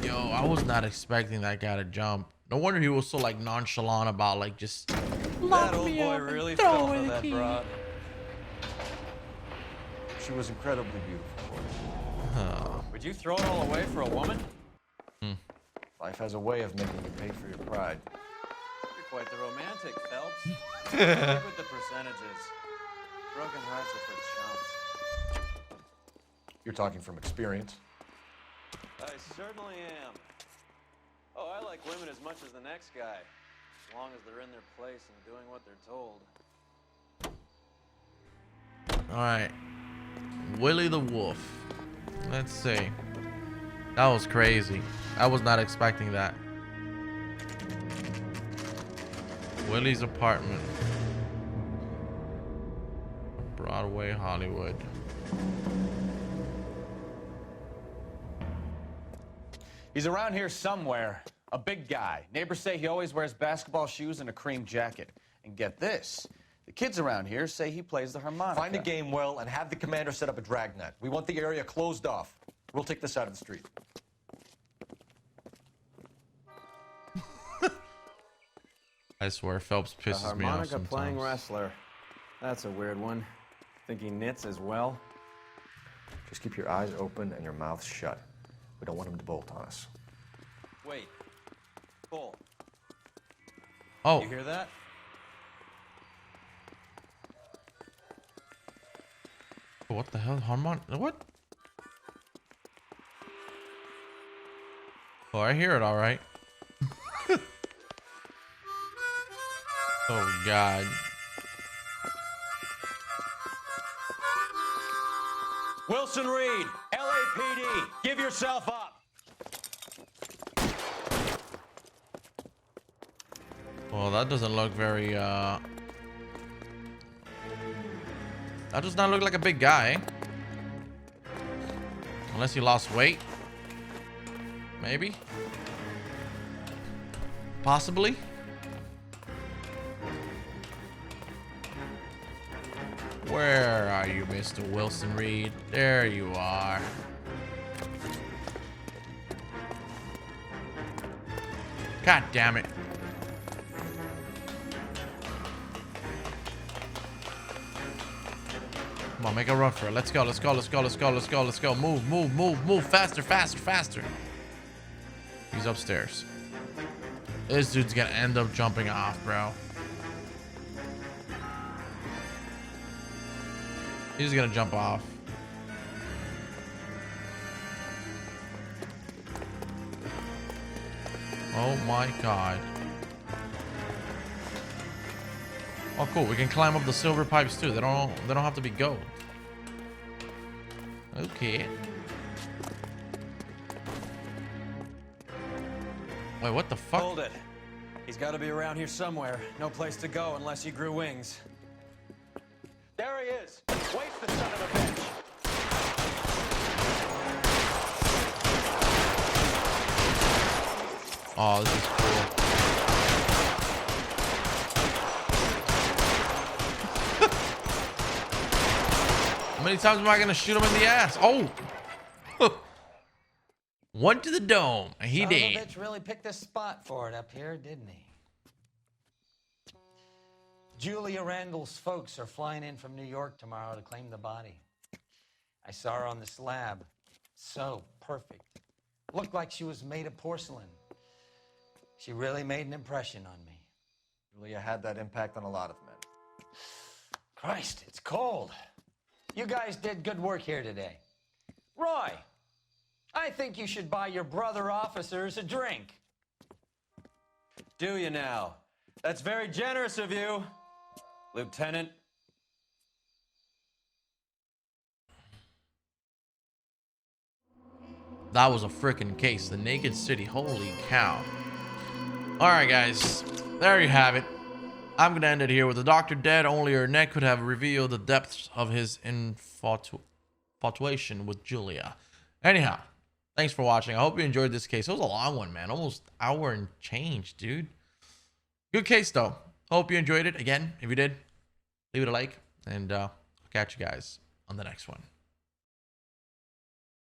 Yo, I was not expecting that guy to jump. No wonder he was so like nonchalant about like just That old boy really fell for that broad. She was incredibly beautiful. Would you throw it all away for a woman? Life has a way of making you pay for your pride. You're quite the romantic, Phelps. Stick with the percentages. Broken hearts are for chumps. You're talking from experience. I certainly am. Oh, I like women as much as the next guy. As long as they're in their place and doing what they're told. All right, Willie the Wolf. Let's see. That was crazy. I was not expecting that. Willie's apartment. Broadway, Hollywood. He's around here somewhere. A big guy. Neighbors say he always wears basketball shoes and a cream jacket. And get this. The kids around here say he plays the harmonica. Find a game well and have the commander set up a dragnet. We want the area closed off. We'll take this out of the street. I swear, Phelps pisses me off Harmonica sometimes. playing wrestler. That's a weird one. Think he knits as well? Just keep your eyes open and your mouth shut. We don't want him to bolt on us. Wait. Cole. Oh. You hear that? What the hell? What? Oh, I hear it all right. Oh, God. Wilson Reed, LAPD, give yourself up. Well, that doesn't look very, that does not look like a big guy. Unless he lost weight. Maybe. Possibly. Where are you, Mr. Wilson Reed? There you are. God damn it. Come on, make a run for it. Let's go, let's go, let's go, let's go, let's go, let's go. Move, move, move, move. Faster, faster, faster. He's upstairs. This dude's gonna end up jumping off, bro. He's gonna jump off. Oh my God. Oh cool, we can climb up the silver pipes too. They don't have to be gold. Okay. Wait, what the fuck? Hold it. He's got to be around here somewhere. No place to go unless he grew wings. There he is. Waste the son of a bitch. Oh, this is cool. How many times am I gonna shoot him in the ass? Oh! One to the dome. He Son did. of a bitch really picked a spot for it up here, didn't he? Julia Randall's folks are flying in from New York tomorrow to claim the body. I saw her on the slab. So perfect. Looked like she was made of porcelain. She really made an impression on me. Julia had that impact on a lot of men. Christ, it's cold. You guys did good work here today. Roy, I think you should buy your brother officers a drink. Do you now? That's very generous of you, Lieutenant. That was a freaking case. The Naked City. Holy cow. Alright, guys. There you have it. I'm going to end it here. With the doctor dead, only Arnett could have revealed the depths of his infatuation with Julia. Anyhow, thanks for watching. I hope you enjoyed this case. It was a long one, man. Almost an hour and change, dude. Good case, though. Hope you enjoyed it. Again, if you did, leave it a like. And I'll catch you guys on the next one.